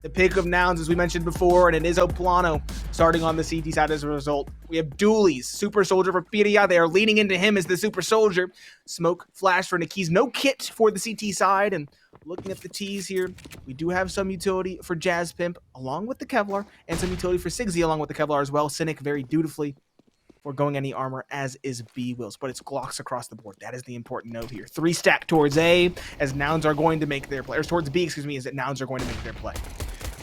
The pick of Nouns, as we mentioned before, and it is PLANO starting on the CT side as a result. We have Dooley's Super Soldier for Piria. They are leaning into him as the Super Soldier. Smoke flash for NEKiZ. No kit for the CT side. And looking at the T's here, we do have some utility for Jazz Pimp along with the Kevlar, and some utility for Cxzi along with the Kevlar as well. Cynic very dutifully foregoing any armor, as is B-Wills, but it's Glocks across the board. That is the important note here. 3 stack towards A, as Nouns are going to make their play. Or towards B, excuse me, as Nouns are going to make their play.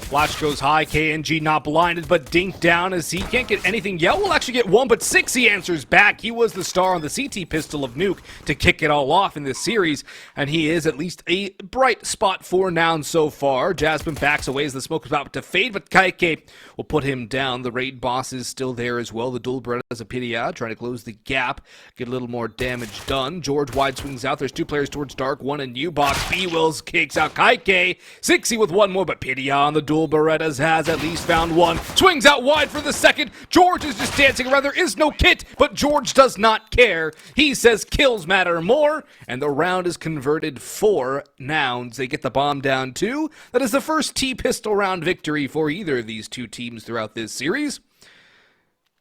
Flash goes high, kNgV not blinded, but dinked down as he can't get anything. Yell will actually get one, but Cxzi answers back. He was the star on the CT pistol of Nuke to kick it all off in this series, and he is at least a bright spot for Nouns so far. Jasmine backs away as the smoke is about to fade, but kNgV will put him down. The raid boss is still there as well. The dual bread as a Piria, trying to close the gap, get a little more damage done. Jeorge wide swings out. There's 2 players towards dark, one in U-box. B-Wills kicks out kNgV. Cxzi with one more, but Piria on the dual Berettas has at least found one. Swings out wide for the second. Jeorge is just dancing around. There is no kit, but Jeorge does not care. He says kills matter more, and the round is converted for Nouns. They get the bomb down too. That is the first T-pistol round victory for either of these two teams throughout this series.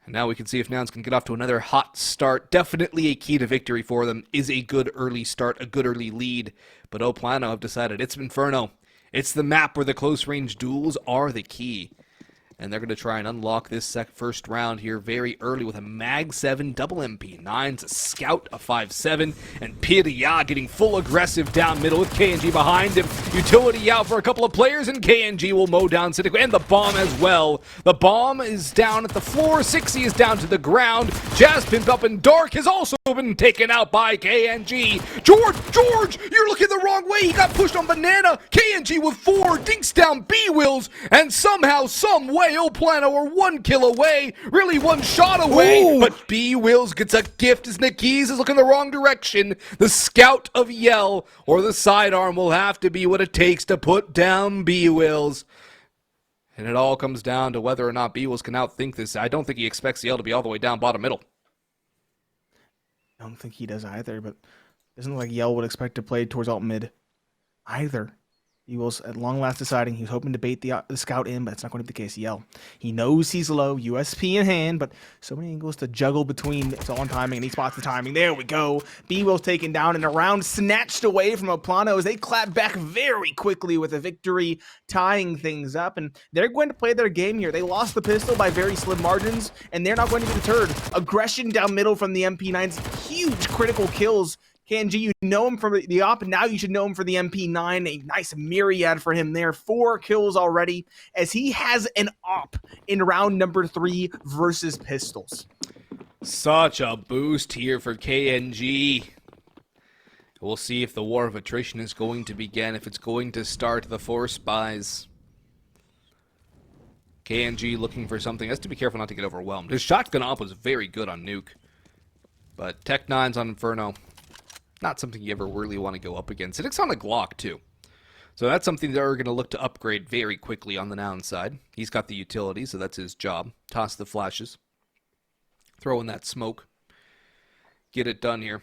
And now we can see if Nouns can get off to another hot start. Definitely a key to victory for them is a good early start, a good early lead. But PLANO have decided it's Inferno. It's the map where the close-range duels are the key. And they're going to try and unlock this first round here very early with a Mag 7 double MP9s, a Scout, a 5.7, and Piria getting full aggressive down middle with kNgV behind him. Utility out for a couple of players, and kNgV will mow down cynic, and the bomb as well. The bomb is down at the floor. Cxzi is down to the ground. Jazz Pimp up in dark has also been taken out by kNgV. Jeorge, you're looking the wrong way. He got pushed on banana. kNgV with 4 dinks down B-Wills, and somehow, some way, PLANO are 1 kill away, really 1 shot away. Ooh. But B-Wills gets a gift as NEKiZ is looking the wrong direction. The Scout of Yell or the sidearm will have to be what it takes to put down B-Wills. And it all comes down to whether or not B-Wills can outthink this. I don't think he expects Yell to be all the way down bottom middle. I don't think he does either, but it doesn't look like Yell would expect to play towards alt mid either. He was at long last deciding he was hoping to bait the Scout in, but it's not going to be the case. Yell. He knows he's low, USP in hand, but so many angles to juggle between. It's all on timing, and he spots the timing. There we go. B-Will's taken down, and a round snatched away from PLANO as they clap back very quickly with a victory, tying things up. And they're going to play their game here. They lost the pistol by very slim margins, and they're not going to be deterred. Aggression down middle from the MP9s. Huge critical kills. kNgV, you know him from the op, and now you should know him for the MP9. A nice myriad for him there. 4 kills already, as he has an op in round number 3 versus pistols. Such a boost here for kNgV. We'll see if the war of attrition is going to begin, if it's going to start the force buys. kNgV looking for something. Has to be careful not to get overwhelmed. His shotgun op was very good on Nuke, but Tech 9s on Inferno, not something you ever really want to go up against. And it's on a Glock, too. So that's something they're going to look to upgrade very quickly on the Nouns side. He's got the utility, so that's his job. Toss the flashes. Throw in that smoke. Get it done here.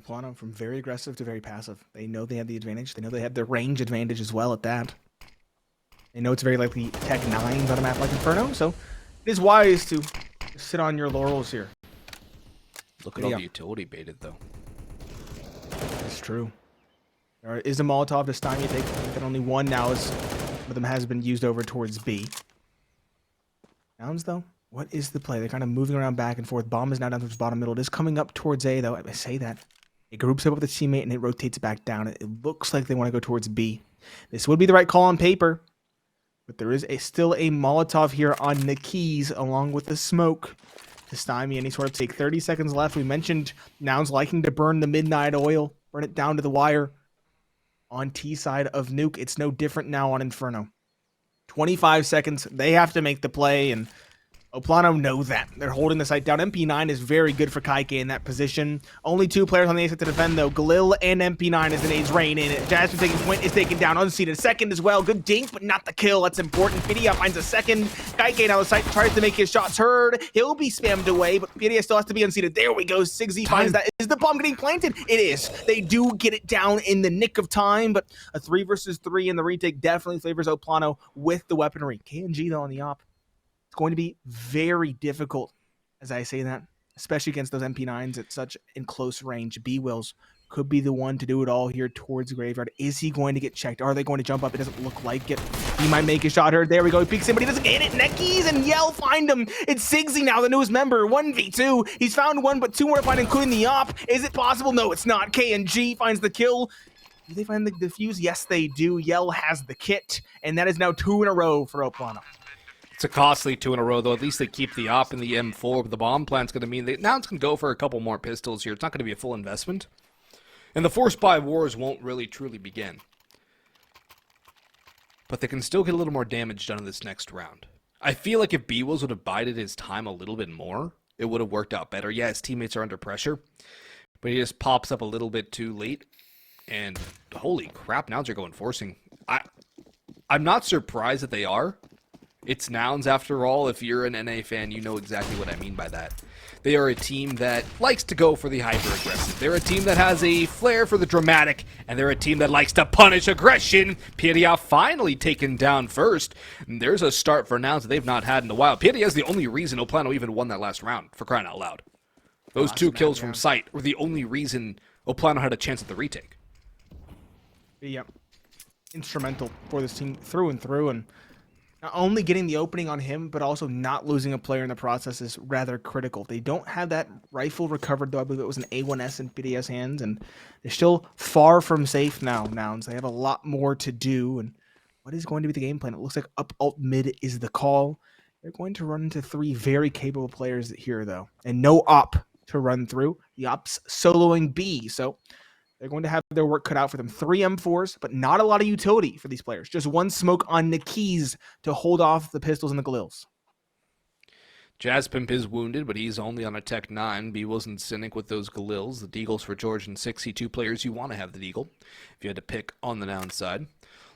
PLANO from very aggressive to very passive. They know they have the advantage. They know they have the range advantage as well at that. They know it's very likely Tech 9s on a map like Inferno, so it is wise to sit on your laurels here. Look at all the utility baited, though. It's true. There is a Molotov this time. You take that only one now, as one of them has been used over towards B. Nouns, though, what is the play? They're kind of moving around back and forth. Bomb is now down towards bottom middle. It is coming up towards A, though. I say that. It groups up with its teammate, and it rotates back down. It looks like they want to go towards B. This would be the right call on paper, but there is still a Molotov here on NEKiZ, along with the smoke to stymie any sort of take. 30 seconds left. We mentioned Nouns liking to burn the midnight oil, burn it down to the wire. On T side of Nuke, it's no different now on Inferno. 25 seconds. They have to make the play, and PLANO know that. They're holding the site down. MP9 is very good for kNgV in that position. Only 2 players on the A side to defend, though. Galil and MP9 as the nades rain in. Jasmine taking point is taken down. Unseated. Second as well. Good dink, but not the kill. That's important. Pidia finds a second. kNgV now the site tries to make his shots heard. He'll be spammed away, but Pidia still has to be unseated. There we go. Cxzi finds that. Is the bomb getting planted? It is. They do get it down in the nick of time, but a 3 versus 3 in the retake definitely favors PLANO with the weaponry. kNgV, though, on the op. It's going to be very difficult, as I say that, especially against those MP9s at such in close range. B-Wills could be the one to do it all here towards Graveyard. Is he going to get checked? Are they going to jump up? It doesn't look like it. He might make a shot here. There we go. He peeks in, but he doesn't get it. NEKiZ and Yell find him. It's Cxzi now, the newest member. 1v2. He's found 1, but 2 more to find, including the op. Is it possible? No, it's not. kNgV finds the kill. Do they find the defuse? Yes, they do. Yell has the kit, and that is now 2 in a row for PLANO. It's a costly 2 in a row, though. At least they keep the op in the M4, but the bomb plant's going to mean that Nouns can go for a couple more pistols here. It's not going to be a full investment. And the force buy wars won't really truly begin. But they can still get a little more damage done in this next round. I feel like if B-Wills would have bided his time a little bit more, it would have worked out better. Yeah, his teammates are under pressure, but he just pops up a little bit too late. And holy crap, Nouns are going forcing. I'm not surprised that they are. It's Nouns after all. If you're an NA fan, you know exactly what I mean by that. They are a team that likes to go for the hyper-aggressive. They're a team that has a flair for the dramatic, and they're a team that likes to punish aggression. Pidia finally taken down first. And there's a start for Nouns that they've not had in a while. Pidia is the only reason PLANO even won that last round, for crying out loud. Those 2 kills from sight were the only reason PLANO had a chance at the retake. Yeah, instrumental for this team through and through, and not only getting the opening on him, but also not losing a player in the process is rather critical. They don't have that rifle recovered, though. I believe it was an A1S in PDS hands, and they're still far from safe now, Nouns. They have a lot more to do, and what is going to be the game plan? It looks like up alt mid is the call. They're going to run into 3 very capable players here, though, and no op to run through. The op's soloing B, so they're going to have their work cut out for them. 3 M4s, but not a lot of utility for these players. Just 1 smoke on NEKiZ to hold off the pistols and the Galils. Jazzpimp is wounded, but he's only on a Tech 9. B-Wills and Cynic with those Galils. The Deagles for Jeorge and Cxzi, 2 players you want to have the Deagle if you had to pick on the Nouns side.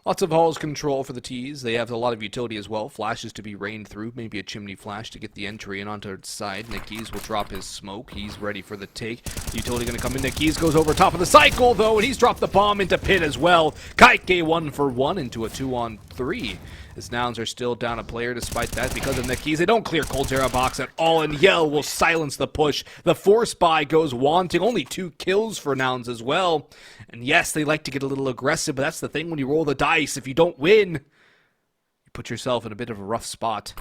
Lots of halls control for the T's. They have a lot of utility as well. Flashes to be rained through, maybe a chimney flash to get the entry in onto its side. NEKiZ will drop his smoke. He's ready for the take. The utility going to come in. NEKiZ goes over top of the cycle, though, and he's dropped the bomb into pit as well. kNgV 1 for 1 into a 2-on-3. As Nouns are still down a player despite that because of NEKiZ. They don't clear Coldzera box at all, and Yell will silence the push. The force buy goes wanting. Only 2 kills for Nouns as well. And yes, they like to get a little aggressive, but that's the thing when you roll the dice. If you don't win, you put yourself in a bit of a rough spot.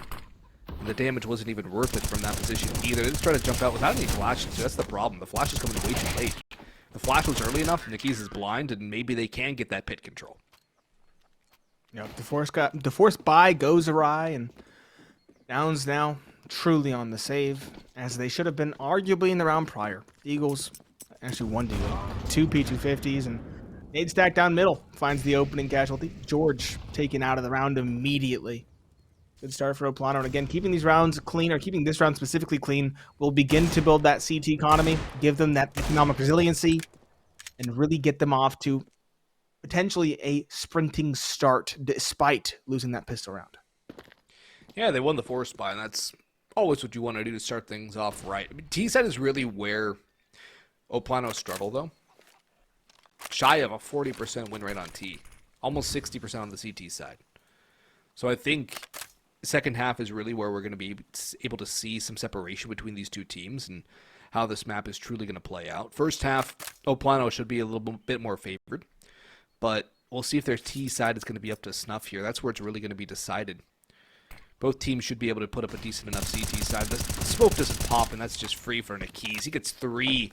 And the damage wasn't even worth it from that position either. They just try to jump out without any flashes. So that's the problem. The flash is coming way too late. The flash was early enough, NEKiZ is blind, and maybe they can get that pit control. Yeah, the force buy goes awry, and Nouns now truly on the save, as they should have been arguably in the round prior. The Eagles, actually 1 Deagle, 2 P250s, and nade stack down middle finds the opening casualty. Jeorge taken out of the round immediately. Good start for PLANO, and again, keeping these rounds clean, or keeping this round specifically clean, will begin to build that CT economy, give them that economic resiliency, and really get them off to potentially a sprinting start despite losing that pistol round. Yeah, they won the force buy, and that's always what you want to do to start things off right. I mean, T-side is really where PLANO struggle, though. Shy of a 40% win rate on T. Almost 60% on the CT side. So I think the second half is really where we're going to be able to see some separation between these 2 teams and how this map is truly going to play out. First half, PLANO should be a little bit more favored. But we'll see if their T side is going to be up to snuff here. That's where it's really going to be decided. Both teams should be able to put up a decent enough CT side. The smoke doesn't pop, and that's just free for NEKiZ. He gets 3.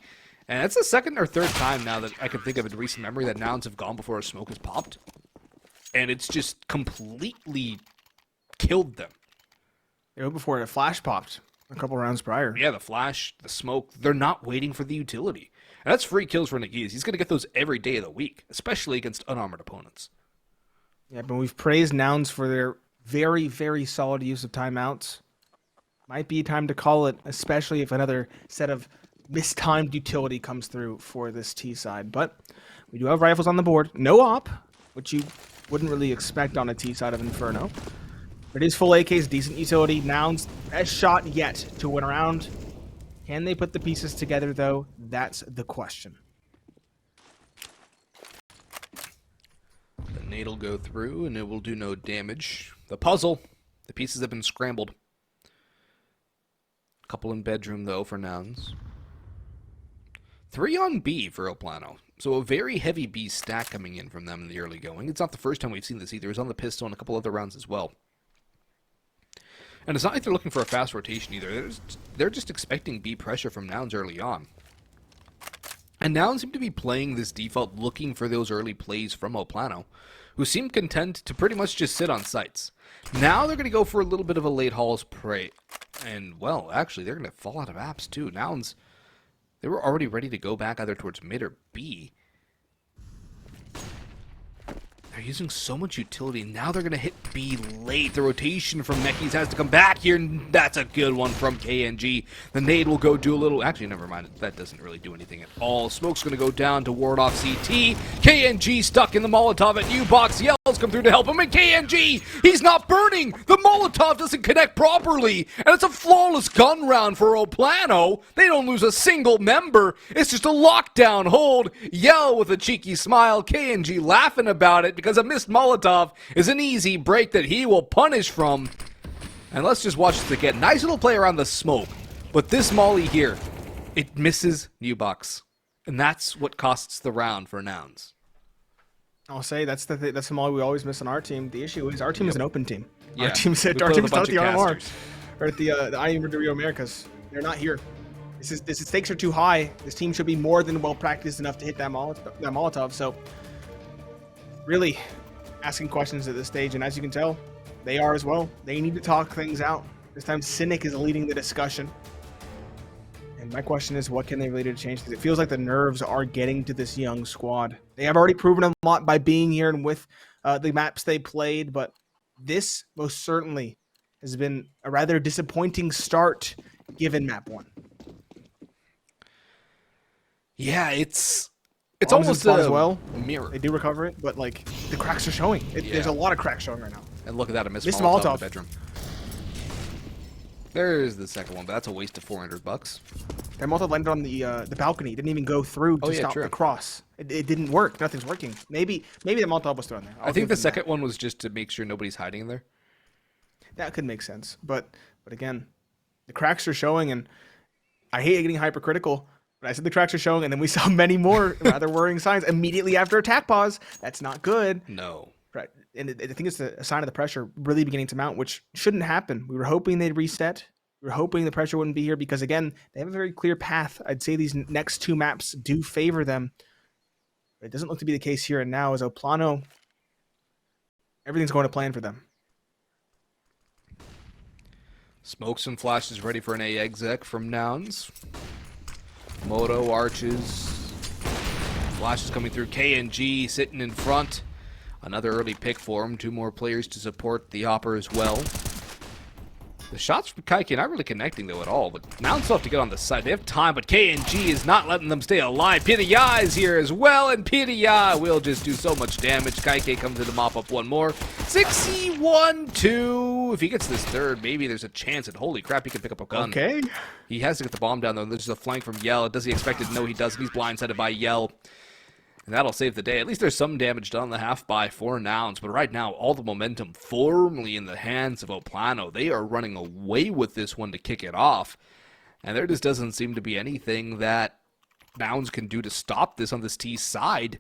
And that's the second or third time now that I can think of in recent memory that Nouns have gone before a smoke has popped. And it's just completely killed them. They were before a flash popped a couple rounds prior. Yeah, the flash, the smoke, they're not waiting for the utility. And that's free kills for NEKiZ. He's going to get those every day of the week, especially against unarmored opponents. Yeah, but we've praised Nouns for their very, very solid use of timeouts. Might be time to call it, especially if another set of mistimed utility comes through for this T side. But we do have rifles on the board. No op, which you wouldn't really expect on a T side of Inferno. But it is full AKs, decent utility. Nouns, best shot yet to win a round. Can they put the pieces together, though? That's the question. The nade will go through, and it will do no damage. The puzzle, the pieces have been scrambled. Couple in bedroom, though, for Nouns. 3 on B for PLANO. So a very heavy B stack coming in from them in the early going. It's not the first time we've seen this either. It was on the pistol and a couple other rounds as well. And it's not like they're looking for a fast rotation either. They're just expecting B pressure from Nouns early on. And Nouns seem to be playing this default, looking for those early plays from PLANO, who seem content to pretty much just sit on sites. Now they're going to go for a little bit of a late hall's prey. And, well, actually, they're going to fall out of apps, too. Nouns, they were already ready to go back either towards mid or B. They're using so much utility. Now they're going to hit B late. The rotation from NEKiZ has to come back here, and that's a good one from kNgV. The nade will go do a little... Actually, never mind. That doesn't really do anything at all. Smoke's going to go down to ward off CT. kNgV stuck in the Molotov at U-Box. Yells come through to help him, and kNgV, he's not burning! The Molotov doesn't connect properly, and it's a flawless gun round for PLANO. They don't lose a single member. It's just a lockdown hold. Yell with a cheeky smile. kNgV laughing about it because a missed Molotov is an easy break that he will punish from. And let's just watch this again. Nice little play around the smoke. But this molly here, it misses U-Box. And that's what costs the round for Nouns. I'll say that's the molly we always miss on our team. The issue is our team is an open team. Yeah. Our team's not at the RMR or at the IEM Road Americas. They're not here. The stakes are too high. This team should be more than well practiced enough to hit that Molotov. So really asking questions at this stage, and as you can tell, they are as well. They need to talk things out. This time Cynic is leading the discussion. And my question is, what can they really do to change? Because it feels like the nerves are getting to this young squad. They have already proven a lot by being here and with the maps they played, but this most certainly has been a rather disappointing start given map 1. Yeah, it's almost a as well. mirror. They do recover it, but like the cracks are showing. There's a lot of cracks showing right now. And look at that, a missed Molotov in the bedroom. There's the second one, but that's a waste of $400. That Molotov landed on the balcony. It didn't even go through to stop the cross. It didn't work. Nothing's working. Maybe the Molotov was thrown there. I think the second one was just to make sure nobody's hiding in there. That could make sense, but again, the cracks are showing, and I hate getting hypercritical. But I said the cracks are showing, and then we saw many more rather worrying signs immediately after attack pause. That's not good. No. Right. And I think it's a sign of the pressure really beginning to mount, which shouldn't happen. We were hoping they'd reset. We were hoping the pressure wouldn't be here because, again, they have a very clear path. I'd say these next 2 maps do favor them. But it doesn't look to be the case here and now, as PLANO, everything's going to plan for them. Smokes and flashes ready for an A exec from Nouns. Moto, arches. Flashes coming through. kNgV sitting in front. Another early pick for him. 2 more players to support the hopper as well. The shots from Cxzi not really connecting, though, at all. But Nouns still have to get on the side. They have time, but kNgV is not letting them stay alive. PLANO is here as well, and PLANO will just do so much damage. Cxzi comes in to mop up one more. Cxzi 1-2. If he gets this third, maybe there's a chance. And holy crap, he can pick up a gun. Okay. He has to get the bomb down, though. There's a flank from Yell. Does he expect it? No, he doesn't. He's blindsided by Yell. And that'll save the day. At least there's some damage done on the half-buy for Nouns. But right now, all the momentum firmly in the hands of PLANO. They are running away with this one to kick it off. And there just doesn't seem to be anything that Nouns can do to stop this on this T side.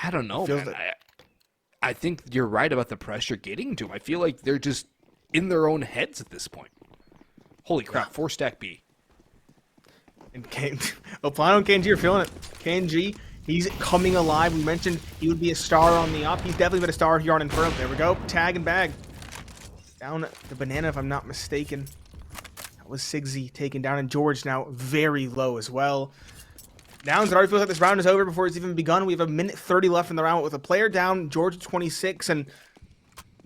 I don't know, man. I think you're right about the pressure getting to them. I feel like they're just in their own heads at this point. Holy crap, 4-stack B. And PLANO and kNgV are feeling it. kNgV, he's coming alive. We mentioned he would be a star on the op. He's definitely been a star here on Inferno. There we go. Tag and bag. Down the banana, if I'm not mistaken. That was Cxzi taken down, and Jeorge now very low as well. Nouns, it already feels like this round is over before it's even begun. We have a minute 30 left in the round with a player down, Jeorge 26, and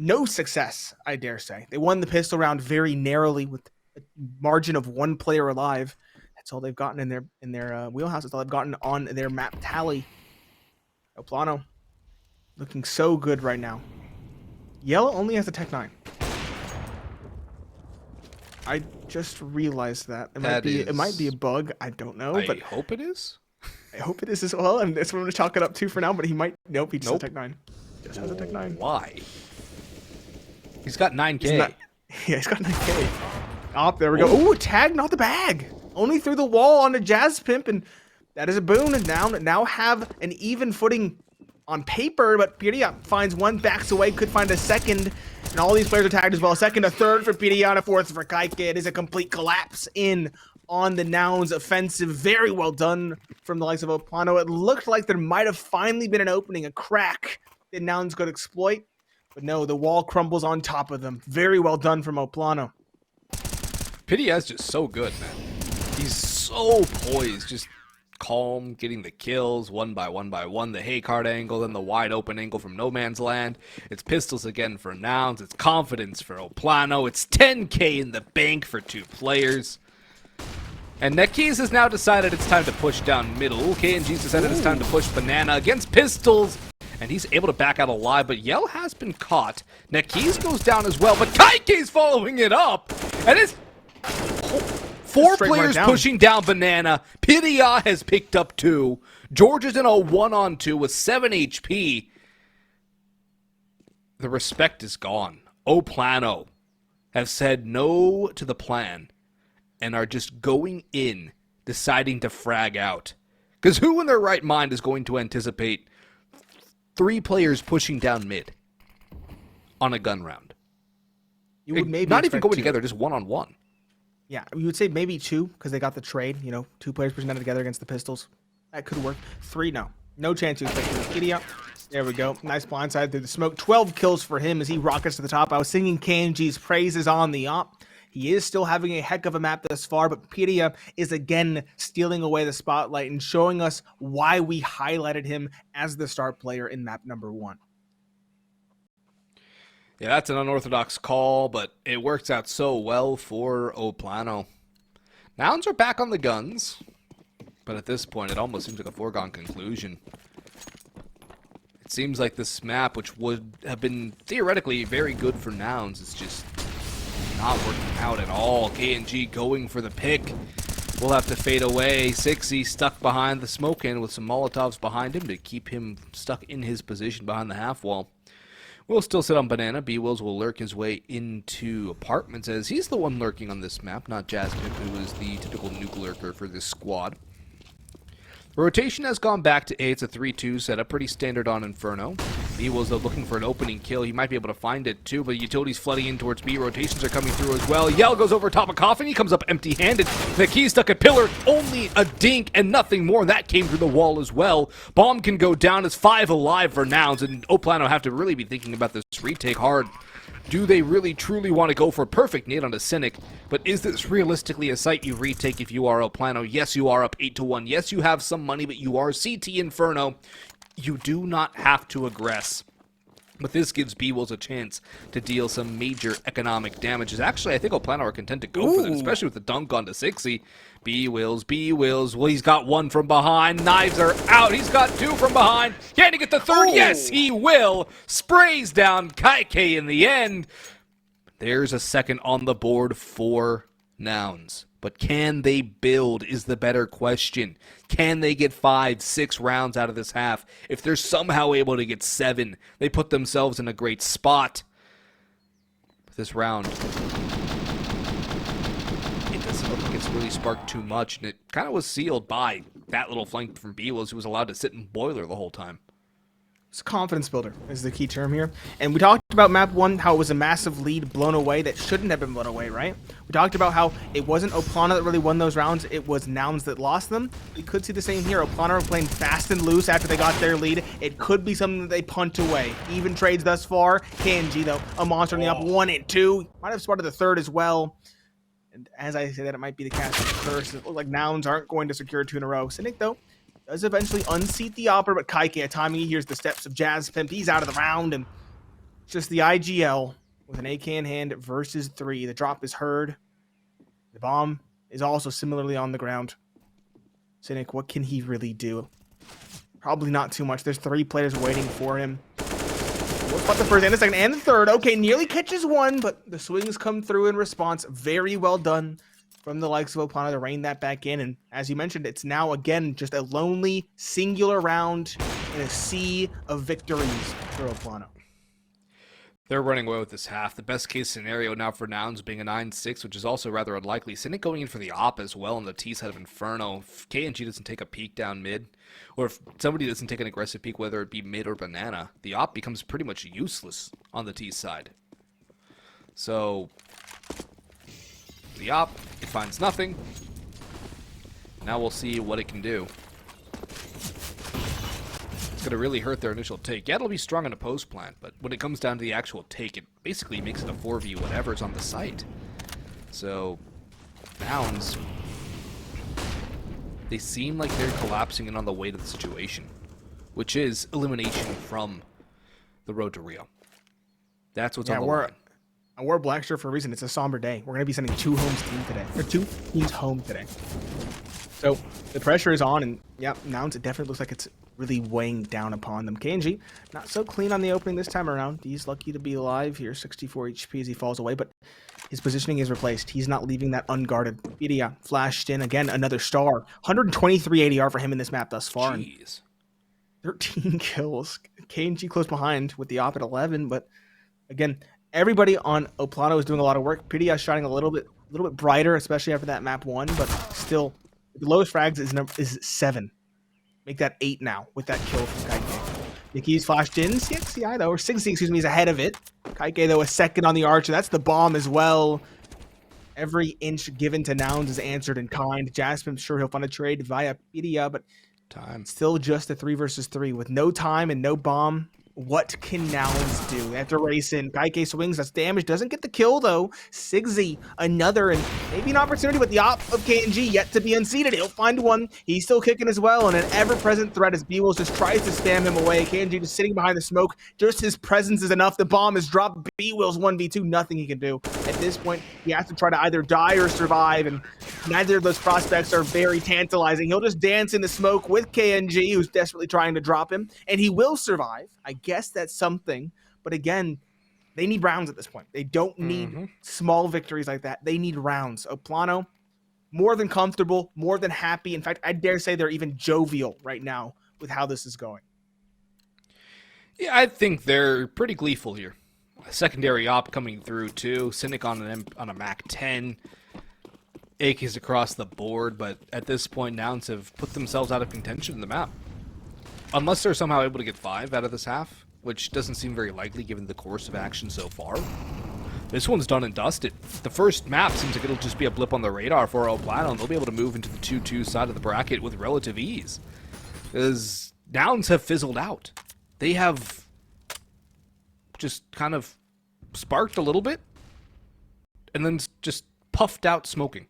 no success, I dare say. They won the pistol round very narrowly with a margin of 1 player alive. That's all they've gotten in their wheelhouse. That's all they've gotten on their map tally. PLANO looking so good right now. Yellow only has a Tech 9. I just realized that. It might be a bug. I don't know. But I hope it is. I hope it is as well, and that's what I'm going to chalk it up to for now, but he might... Nope, he just has a Tech 9. Just has a Tech 9. Why? He's got 9K. Yeah, he's got 9K. Oh, there we go. Ooh, tag, not the bag. Only through the wall on a Jazz Pimp, and that is a boon. And now have an even footing on paper, but Piria finds one, backs away, could find a second, and all these players are tagged as well. A second, a third for Piria, and a fourth for kNgV. It is a complete collapse in on the Nouns offensive. Very well done from the likes of PLANO. It looked like there might have finally been an opening, a crack that Nouns could exploit, but no, the wall crumbles on top of them. Very well done from PLANO. Piria is just so good, man. He's so poised, just calm, getting the kills one by one. The hay card angle, then the wide open angle from no man's land. It's pistols again for Nouns. It's confidence for PLANO. It's 10K in the bank for 2 players. And NEKiZ has now decided it's time to push down middle. kNgV's decided it's time to push banana against pistols. And he's able to back out alive, but Yell has been caught. NEKiZ goes down as well, but kNgV's following it up. And it's 4 players pushing down banana. Piria has picked up 2. Jeorge is in a 1-on-2 with 7 HP. The respect is gone. PLANO have said no to the plan and are just going in, deciding to frag out. Because who in their right mind is going to anticipate 3 players pushing down mid on a gun round? You would maybe not even going 2. together, just 1-on-1. Yeah, you would say maybe 2 because they got the trade. 2 players pushing down together against the pistols. That could work. 3, no. No chance you expect Piria. There we go. Nice blindside through the smoke. 12 kills for him as he rockets to the top. I was singing kNgV's praises on the op. He is still having a heck of a map thus far, but Piria is again stealing away the spotlight and showing us why we highlighted him as the start player in map number 1. Yeah, that's an unorthodox call, but it works out so well for PLANO. Nouns are back on the guns, but at this point, it almost seems like a foregone conclusion. It seems like this map, which would have been theoretically very good for Nouns, is just not working out at all. kNgV going for the pick. Will have to fade away. Cxzi stuck behind the smoke in with some Molotovs behind him to keep him stuck in his position behind the half wall. Will still sit on banana. B-Wills will lurk his way into apartments as he's the one lurking on this map, not Jasmine, who is the typical nuke lurker for this squad. Rotation has gone back to A. It's a 3-2 setup, pretty standard on Inferno. B-Wills, though, looking for an opening kill. He might be able to find it, too, but utilities flooding in towards B. Rotations are coming through as well. Yell goes over top of Coffin. He comes up empty-handed. NEKiZ stuck at pillar. Only a dink and nothing more. That came through the wall as well. Bomb can go down as 5 alive for Nouns, and PLANO have to really be thinking about this retake hard. Do they really truly want to go for a perfect nade on a Cynic? But is this realistically a site you retake if you are PLANO? Yes, you are up 8-1. Yes, you have some money, but you are CT Inferno. You do not have to aggress. But this gives B-Wills a chance to deal some major economic damages. Actually, I think PLANO are content to go for it, especially with the dunk onto Cxzi. B-Wills. Well, he's got 1 from behind. Knives are out. He's got 2 from behind. Can he get the 3rd? Yes, he will. Sprays down kNgV in the end. There's a second on the board for Nouns. But can they build is the better question. Can they get 5-6 rounds out of this half? If they're somehow able to get 7, they put themselves in a great spot. This round, it doesn't look like it's really sparked too much, and it kind of was sealed by that little flank from B-Wills, who was allowed to sit in boiler the whole time. It's a confidence builder is the key term here. And we talked about map 1, how it was a massive lead blown away that shouldn't have been blown away, right? We talked about how it wasn't PLANO that really won those rounds, it was Nouns that lost them. We could see the same here. PLANO are playing fast and loose after they got their lead. It could be something that they punt away. Even trades thus far. kNgV, though, a monster on the up 1 and 2. Might have spotted the 3rd as well. And as I say that, it might be the cast of the first. It looks like Nouns aren't going to secure 2 in a row. Cynic, though, does eventually unseat the Opera, but kNgV, timing, he hears the steps of Jazz Pimp. He's out of the round, and just the IGL with an AK in hand versus 3. The drop is heard. The bomb is also similarly on the ground. Cynic, what can he really do? Probably not too much. There's 3 players waiting for him. We'll spot the first and the second and the third. Okay, nearly catches one, but the swings come through in response. Very well done from the likes of PLANO to rein that back in. And as you mentioned, it's now, again, just a lonely, singular round in a sea of victories for PLANO. They're running away with this half. The best case scenario now for Nouns being a 9-6, which is also rather unlikely. Cynic going in for the op as well on the T side of Inferno. If kNgV doesn't take a peek down mid, or if somebody doesn't take an aggressive peek, whether it be mid or banana, the op becomes pretty much useless on the T side. So, the op, it finds nothing. Now we'll see what it can do. It's going to really hurt their initial take. Yeah, it'll be strong in a post plant, but when it comes down to the actual take, it basically makes it a 4v whatever's on the site. So, Nouns, they seem like they're collapsing in on the weight of the situation, which is elimination from the road to Rio. That's what's on the line. I wore a black shirt for a reason. It's a somber day. We're going to be sending 2 teams home today. So the pressure is on, and yeah, Nouns, it definitely looks like it's really weighing down upon them. kNgV, not so clean on the opening this time around. He's lucky to be alive here, 64 HP as he falls away, but his positioning is replaced. He's not leaving that unguarded. Idia flashed in, again, another star. 123 ADR for him in this map thus far. Jeez. 13 kills. kNgV close behind with the op at 11, but again, everybody on PLANO is doing a lot of work. Idia shining a little bit brighter, especially after that map 1, but still, the lowest frags is 7. Make that 8 now with that kill from kNgV. NEKiZ flashed in. Cxzi, though, or Cxzi, excuse me, is ahead of it. kNgV, though, a second on the archer. That's the bomb as well. Every inch given to Nouns is answered in kind. Jasmine's sure he'll find a trade via Idia, but Time. Still just a 3 versus 3 with no time and no bomb. What can Nouns do? They have to race in. kNgV swings, that's damage. Doesn't get the kill, though. Cxzi, another, and maybe an opportunity, but the op of kNgV yet to be unseated. He'll find one. He's still kicking as well, and an ever-present threat as B-Wills just tries to spam him away. kNgV just sitting behind the smoke. Just his presence is enough. The bomb is dropped. B-Wills 1v2, nothing he can do. At this point, he has to try to either die or survive, and neither of those prospects are very tantalizing. He'll just dance in the smoke with kNgV, who's desperately trying to drop him, and he will survive. I guess that's something, but again, they need rounds at this point. They don't need small victories like that. They need rounds. PLANO, more than comfortable, more than happy. In fact, I dare say they're even jovial right now with how this is going. Yeah, I think they're pretty gleeful here. A secondary op coming through too. Cynic on a Mac 10. AKs across the board, but at this point, Nouns have put themselves out of contention in the map. Unless they're somehow able to get 5 out of this half, which doesn't seem very likely given the course of action so far. This one's done and dusted. The first map seems like it'll just be a blip on the radar for PLANO, and they'll be able to move into the 2-2 side of the bracket with relative ease. Because Nouns have fizzled out. They have just kind of sparked a little bit, and then just puffed out smoking.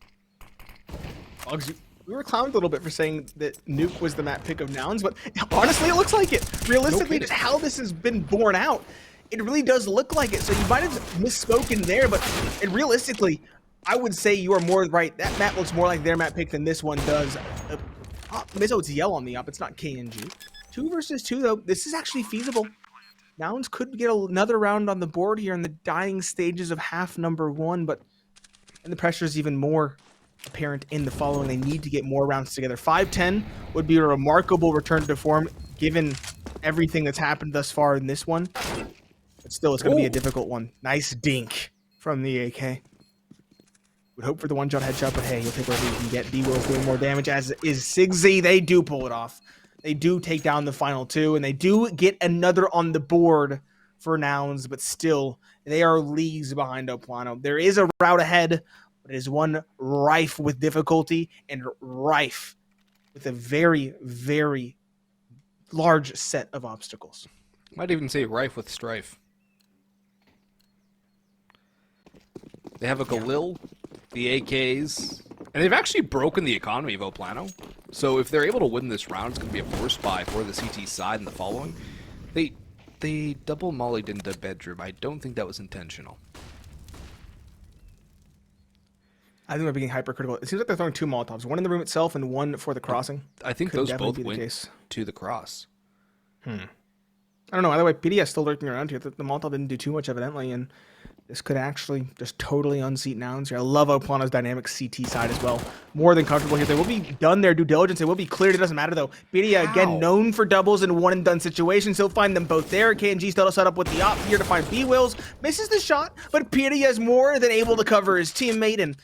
We were clowned a little bit for saying that Nuke was the map pick of Nouns, but honestly, it looks like it. Realistically, just how this has been borne out, it really does look like it. So you might have misspoken there, but realistically, I would say you are more right. That map looks more like their map pick than this one does. Mizzo, it's yell on the up. It's not kNgV. 2 versus 2, though. This is actually feasible. Nouns could get another round on the board here in the dying stages of half number 1, but and the pressure is even more apparent in the following. They need to get more rounds together. 5-10 would be a remarkable return to form given everything that's happened thus far in this one. But still, it's going to be a difficult one. Nice dink from the AK. Would hope for the one-shot headshot, but hey, he'll take whatever he can get. B-Will's doing more damage, as is Cxzi. They do pull it off. They do take down the final 2, and they do get another on the board for Nouns, but still, they are leagues behind PLANO. There is a route ahead, but it is one rife with difficulty and rife with a very, very large set of obstacles. Might even say rife with strife. They have a Galil, the AKs, and they've actually broken the economy of PLANO. So if they're able to win this round, it's going to be a force buy for the CT side in the following. they double mollied into the bedroom. I don't think that was intentional. I think they're being hypercritical. It seems like they're throwing 2 Molotovs, one in the room itself and one for the crossing. I think Could those definitely both be the went case. to the cross. I don't know. Either way, PDS still lurking around here. The Molotov didn't do too much, evidently, and this could actually just totally unseat Nouns here. I love PLANO's dynamic CT side as well. More than comfortable here. They will be done their due diligence. They will be cleared. It doesn't matter, though. PDS, again, known for doubles in one-and-done situations. He'll find them both there. kNgV still set up with the op here to find B-Wills. Misses the shot, but PDS is more than able to cover his teammate, and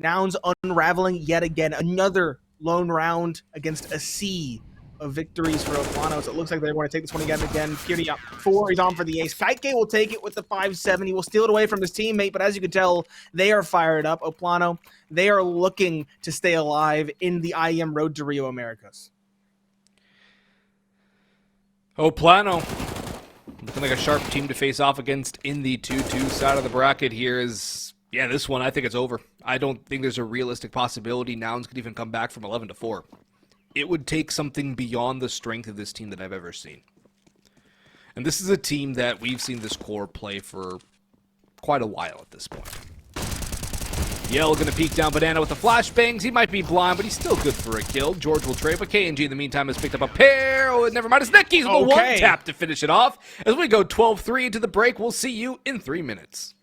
Nouns unraveling yet again. Another lone round against a sea of victories for PLANO. So it looks like they're going to take this one again. Purity up 4. He's on for the ace. kNgV will take it with the 5-7. He will steal it away from his teammate, but as you can tell, they are fired up. PLANO, they are looking to stay alive in the IEM Road to Rio Americas. PLANO, looking like a sharp team to face off against in the 2-2 side of the bracket here is... Yeah, this one, I think it's over. I don't think there's a realistic possibility Nouns could even come back from 11-4. It would take something beyond the strength of this team that I've ever seen. And this is a team that we've seen this core play for quite a while at this point. Yell gonna peek down Banana with the flashbangs. He might be blind, but he's still good for a kill. Jeorge will trade, but kNgV in the meantime has picked up a pair. Oh, never mind. It's NEKiZ with the one tap to finish it off. As we go 12-3 into the break, we'll see you in 3 minutes.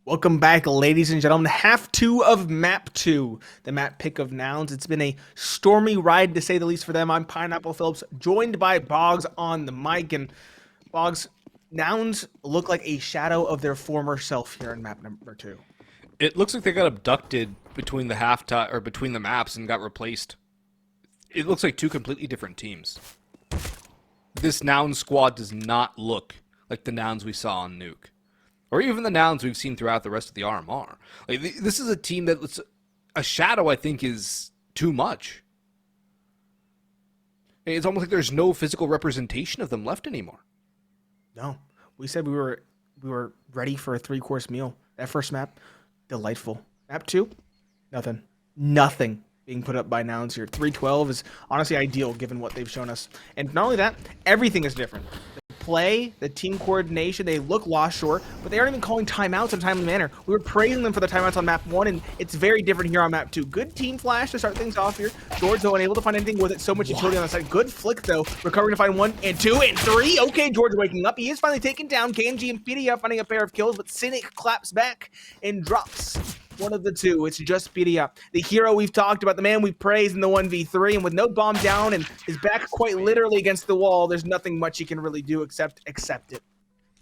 Welcome back, ladies and gentlemen. Half 2 of map 2, the map pick of Nouns. It's been a stormy ride, to say the least, for them. I'm Pineapple Phillips, joined by Boggs on the mic. And Boggs, Nouns look like a shadow of their former self here in map number 2. It looks like they got abducted between the halftime or between the maps and got replaced. It looks like two completely different teams. This Nouns squad does not look like the Nouns we saw on Nuke, or even the Nouns we've seen throughout the rest of the RMR. Like, this is a team that a shadow, I think, is too much. It's almost like there's no physical representation of them left anymore. No, we said we were ready for a 3-course meal. That first map, delightful. Map 2, nothing being put up by Nouns here. 312 is honestly ideal given what they've shown us. And not only that, everything is different. The play, the team coordination, they look lost short, but they aren't even calling timeouts in a timely manner. We were praising them for the timeouts on map 1, and it's very different here on map 2. Good team flash to start things off here. Jeorge, though, unable to find anything with it. So much utility on the side. Good flick, though. Recovering to find 1 and 2 and 3. Okay, Jeorge waking up. He is finally taken down. kNgV and Pedia finding a pair of kills, but Cynic claps back and drops one of the two. It's just Pedia, the hero we've talked about, the man we praised in the 1v3, and with no bomb down and his back quite literally against the wall, there's nothing much he can really do except accept it.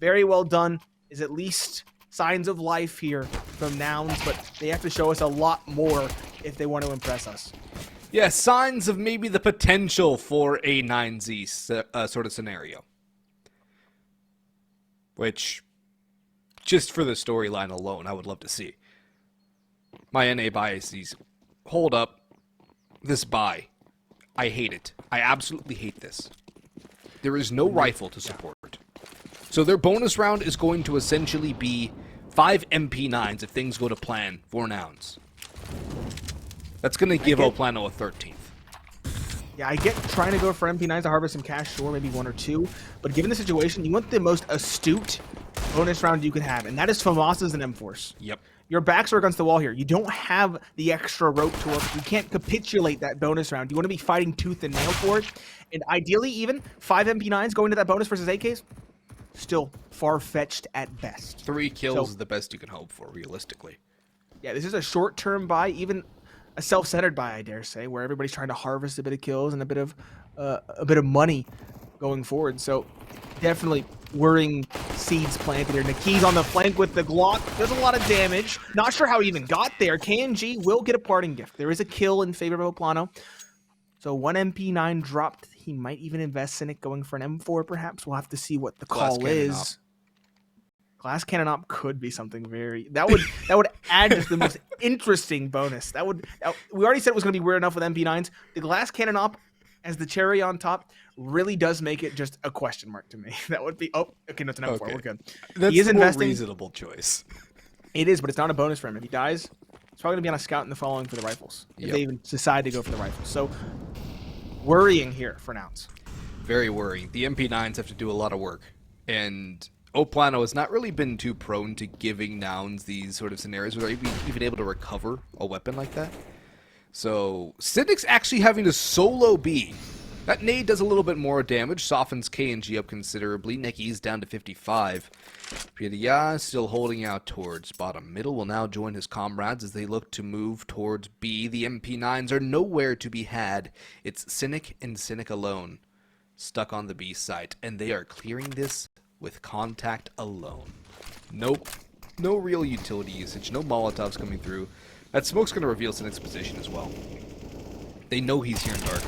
Very well done. Is at least signs of life here from Nouns, but they have to show us a lot more if they want to impress us. Yeah, signs of maybe the potential for a kNgV sort of scenario. Which, just for the storyline alone, I would love to see. My NA biases. Hold up. This buy. I hate it. I absolutely hate this. There is no rifle to support. So their bonus round is going to essentially be 5 MP9s if things go to plan for Nouns. That's going to give PLANO a 13th. Yeah, I get trying to go for MP9s to harvest some cash, sure, maybe 1 or 2. But given the situation, you want the most astute bonus round you can have, and that is FAMAS's and M-Force. Yep. Your backs are against the wall here. You don't have the extra rope to work. You can't capitulate that bonus round. You want to be fighting tooth and nail for it. And ideally, even 5 MP9s going to that bonus versus AKs, still far-fetched at best. 3 kills is the best you can hope for, realistically. Yeah, this is a short-term buy, even a self-centered buy, I dare say, where everybody's trying to harvest a bit of kills and a bit of money going forward. So definitely worrying seeds planted here. NEKiZ on the flank with the Glock. Does a lot of damage. Not sure how he even got there. kNgV will get a parting gift. There is a kill in favor of PLANO. So 1 MP9 dropped. He might even invest Cynic going for an M4 perhaps. We'll have to see what the call is. Glass Cannon Op could be something very... That would add just the most interesting bonus. We already said it was going to be weird enough with MP9s. The Glass Cannon Op as the cherry on top really does make it just a question mark to me. That would be... Oh, okay, no, it's an M4. Okay. We're good. That's a more reasonable choice. It is, but it's not a bonus for him. If he dies, it's probably going to be on a scout in the following for the rifles. If they even decide to go for the rifles. So, worrying here for Nouns. Very worrying. The MP9s have to do a lot of work. And PLANO has not really been too prone to giving Nouns these sort of scenarios where they're even able to recover a weapon like that. So, Cynic's actually having to solo B. That nade does a little bit more damage, softens kNgV up considerably. NEKiZ down to 55. Pedia still holding out towards bottom middle. Will now join his comrades as they look to move towards B. The MP9s are nowhere to be had. It's Cynic and Cynic alone stuck on the B site, and they are clearing this with contact alone. Nope. No real utility usage. No Molotovs coming through. That smoke's going to reveal Cynic's position as well. They know he's here in dark.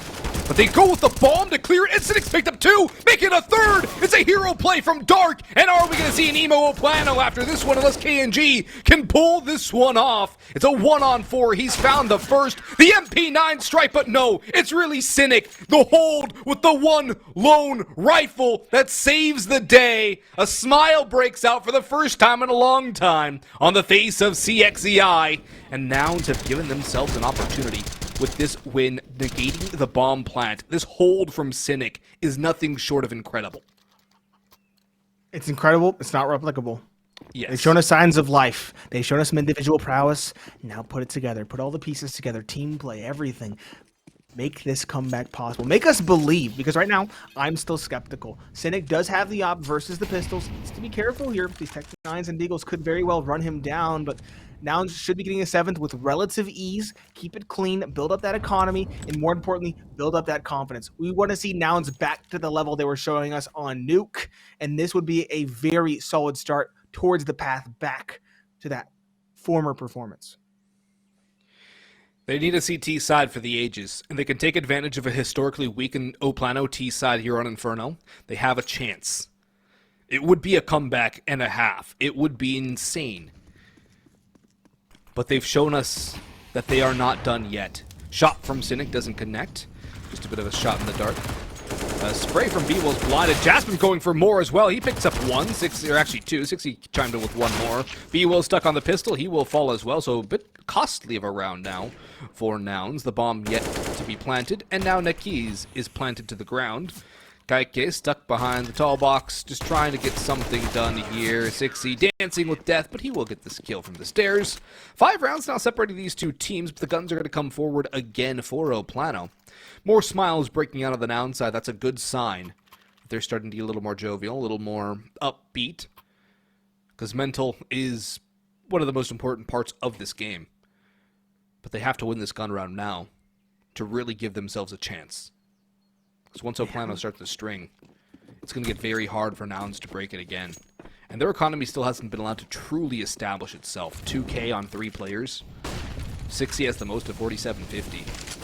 But they go with the bomb to clear it, and Cynic's picked up 2, making a 3rd! It's a hero play from dark, and are we going to see an emo PLANO after this one, unless kNgV can pull this one off? It's a 1-on-4, he's found the first, the MP9 strike, but no, it's really Cynic, the hold with the one lone rifle that saves the day. A smile breaks out for the first time in a long time on the face of Cxzi, and Nouns have given themselves an opportunity with this win, negating the bomb plant. This hold from Cynic is nothing short of incredible. It's incredible. It's not replicable. Yes. They've shown us signs of life. They've shown us some individual prowess. Now put it together. Put all the pieces together. Team play, everything. Make this comeback possible. Make us believe, because right now, I'm still skeptical. Cynic does have the op versus the pistols. Needs to be careful here. These Tech 9s and Deagles could very well run him down, but Nouns should be getting a 7th with relative ease. Keep it clean, build up that economy, and more importantly, build up that confidence. We want to see Nouns back to the level they were showing us on Nuke, and this would be a very solid start towards the path back to that former performance. They need a CT side for the ages, and they can take advantage of a historically weakened PLANO T side here on Inferno. They have a chance. It would be a comeback and a half. It would be insane. But they've shown us that they are not done yet. Shot from Cynic doesn't connect. Just a bit of a shot in the dark. A spray from B-Will's blinded. Jasper's going for more as well. He picks up one, Cxzi, or actually two. Cxzi chimed in with one more. B-Will stuck on the pistol. He will fall as well, so a bit costly of a round now for Nouns. The bomb yet to be planted, and now NEKiZ is planted to the ground. Kxzi stuck behind the tall box, just trying to get something done here. Cxzi dancing with death, but he will get this kill from the stairs. 5 rounds now separating these two teams, but the guns are going to come forward again for PLANO. More smiles breaking out of the Nouns side. That's a good sign. They're starting to get a little more jovial, a little more upbeat. Because mental is one of the most important parts of this game. But they have to win this gun round now to really give themselves a chance. Because once PLANO starts the string, it's going to get very hard for Nouns to break it again. And their economy still hasn't been allowed to truly establish itself. 2K on 3 players. Cxzi has the most of 4750.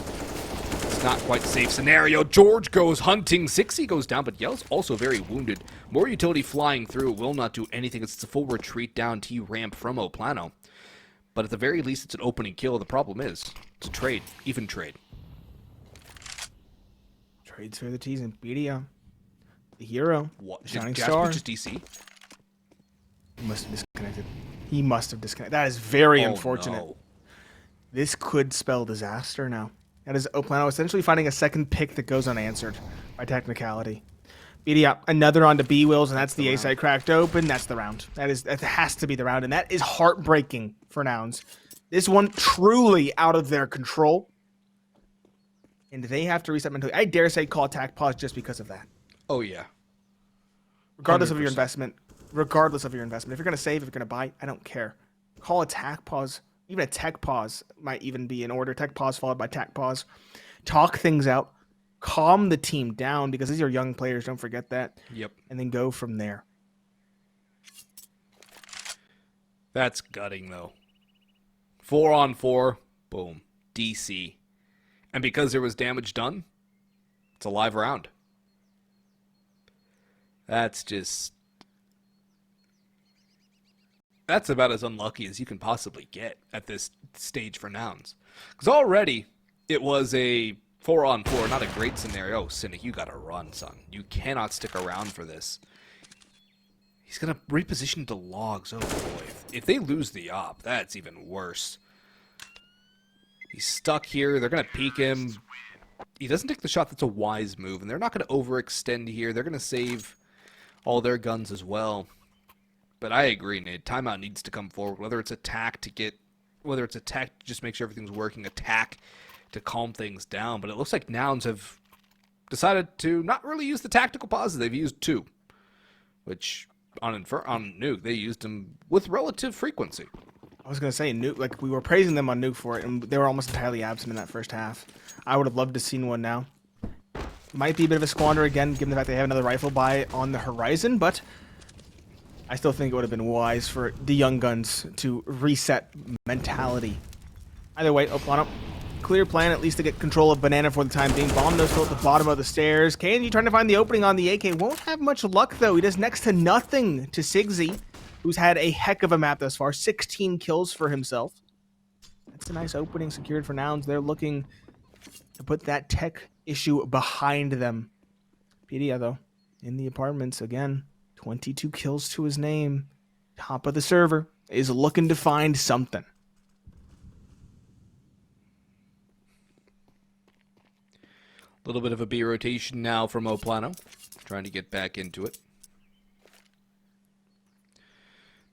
Not quite safe scenario. Jeorge goes hunting. Cxzi goes down, but Yell's also very wounded. More utility flying through will not do anything. It's a full retreat down T-ramp from PLANO. But at the very least, it's an opening kill. The problem is, it's a trade. Even trade. Trades for the T's and BDO. The hero. What? The shining Jasper star. Just DC? He must have disconnected. He must have disconnected. That is very unfortunate. No. This could spell disaster now. That is PLANO essentially finding a second pick that goes unanswered by technicality. BD another onto B-Wills, and that's the A side cracked open. That's the round. That has to be the round, and that is heartbreaking for Nouns. This one truly out of their control, and they have to reset mentally. I dare say call attack pause just because of that. Oh yeah. Regardless of your 100%. investment, regardless of your investment, if you're gonna save, if you're gonna buy, I don't care. Call attack pause. Even a tech pause might even be in order. Tech pause followed by tac pause. Talk things out. Calm the team down because these are young players. Don't forget that. Yep. And then go from there. That's gutting, though. 4 on 4. Boom. DC. And because there was damage done, it's a live round. That's just... That's about as unlucky as you can possibly get at this stage for Nouns. Because already, it was a 4 on 4, not a great scenario. Oh, Cynic, you gotta run, son. You cannot stick around for this. He's gonna reposition to logs. Oh boy. If they lose the op, that's even worse. He's stuck here. They're gonna peek him. He doesn't take the shot. That's a wise move. And they're not gonna overextend here. They're gonna save all their guns as well. But I agree, Nate. Timeout needs to come forward. Whether it's attack to just make sure everything's working, attack to calm things down. But it looks like Nouns have decided to not really use the tactical pauses. They've used 2, which on Nuke they used them with relative frequency. I was gonna say Nuke, like we were praising them on Nuke for it, and they were almost entirely absent in that first half. I would have loved to have seen one now. Might be a bit of a squander again, given the fact they have another rifle buy on the horizon, but I still think it would have been wise for the young guns to reset mentality. Either way, PLANO, clear plan at least to get control of Banana for the time being. Bomb no still at the bottom of the stairs. kNgV trying to find the opening on the AK. Won't have much luck though. He does next to nothing to Cxzi, who's had a heck of a map thus far. 16 kills for himself. That's a nice opening secured for Nouns. They're looking to put that tech issue behind them. PDA though, in the apartments again. 22 kills to his name. Top of the server. Is looking to find something. A little bit of a B rotation now from PLANO. Trying to get back into it.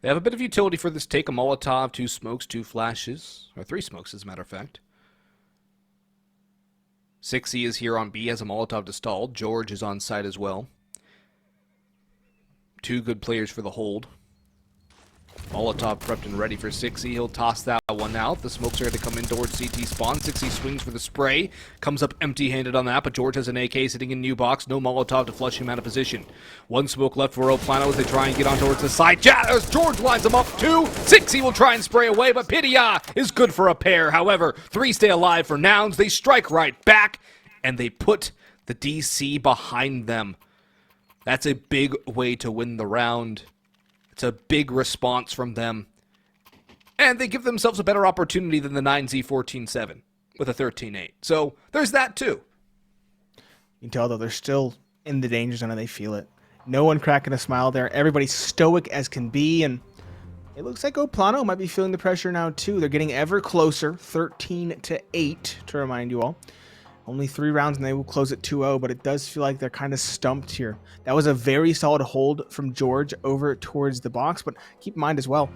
They have a bit of utility for this take. A Molotov, 2 smokes, 2 flashes. Or 3 smokes, as a matter of fact. Cxzi is here on B, has a Molotov to stall. Jeorge is on site as well. Two good players for the hold. Molotov prepped and ready for Cxzi. He'll toss that one out. The smokes are going to come in towards CT spawn. Cxzi swings for the spray. Comes up empty-handed on that, but Jeorge has an AK sitting in new box. No Molotov to flush him out of position. One smoke left for PLANO as they try and get on towards the side. Jeorge lines him up too. Cxzi will try and spray away, but Pidia is good for a pair. However, 3 stay alive for Nouns. They strike right back, and they put the DC behind them. That's a big way to win the round. It's a big response from them. And they give themselves a better opportunity than the kNgV 14-7 with a 13-8. So there's that too. You can tell, though, they're still in the danger zone and they feel it. No one cracking a smile there. Everybody's stoic as can be. And it looks like PLANO might be feeling the pressure now, too. They're getting ever closer, 13-8, to remind you all. Only 3 rounds and they will close at 2-0, but it does feel like they're kind of stumped here. That was a very solid hold from Jeorge over towards the box, but keep in mind as well,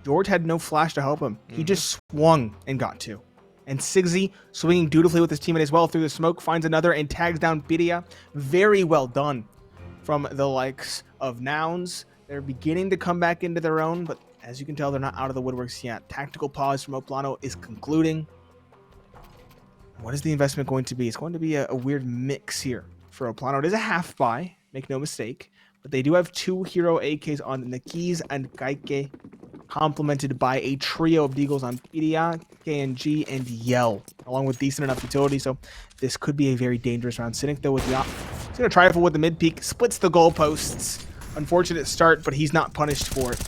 Jeorge had no flash to help him. He just swung and got 2. And Cxzi, swinging dutifully with his teammate as well through the smoke, finds another and tags down Pidia. Very well done from the likes of Nouns. They're beginning to come back into their own, but as you can tell, they're not out of the woodworks yet. Tactical pause from PLANO is concluding. What is the investment going to be? It's going to be a weird mix here for PLANO. It is a half buy, make no mistake, but they do have 2 hero AKs on NEKiZ and kNgV, complemented by a trio of deagles on Pidia, kNgV, and Yell, along with decent enough utility. So this could be a very dangerous round. Cynic, though, with the op, he's going to trifle with the mid peak, splits the goalposts. Unfortunate start, but he's not punished for it.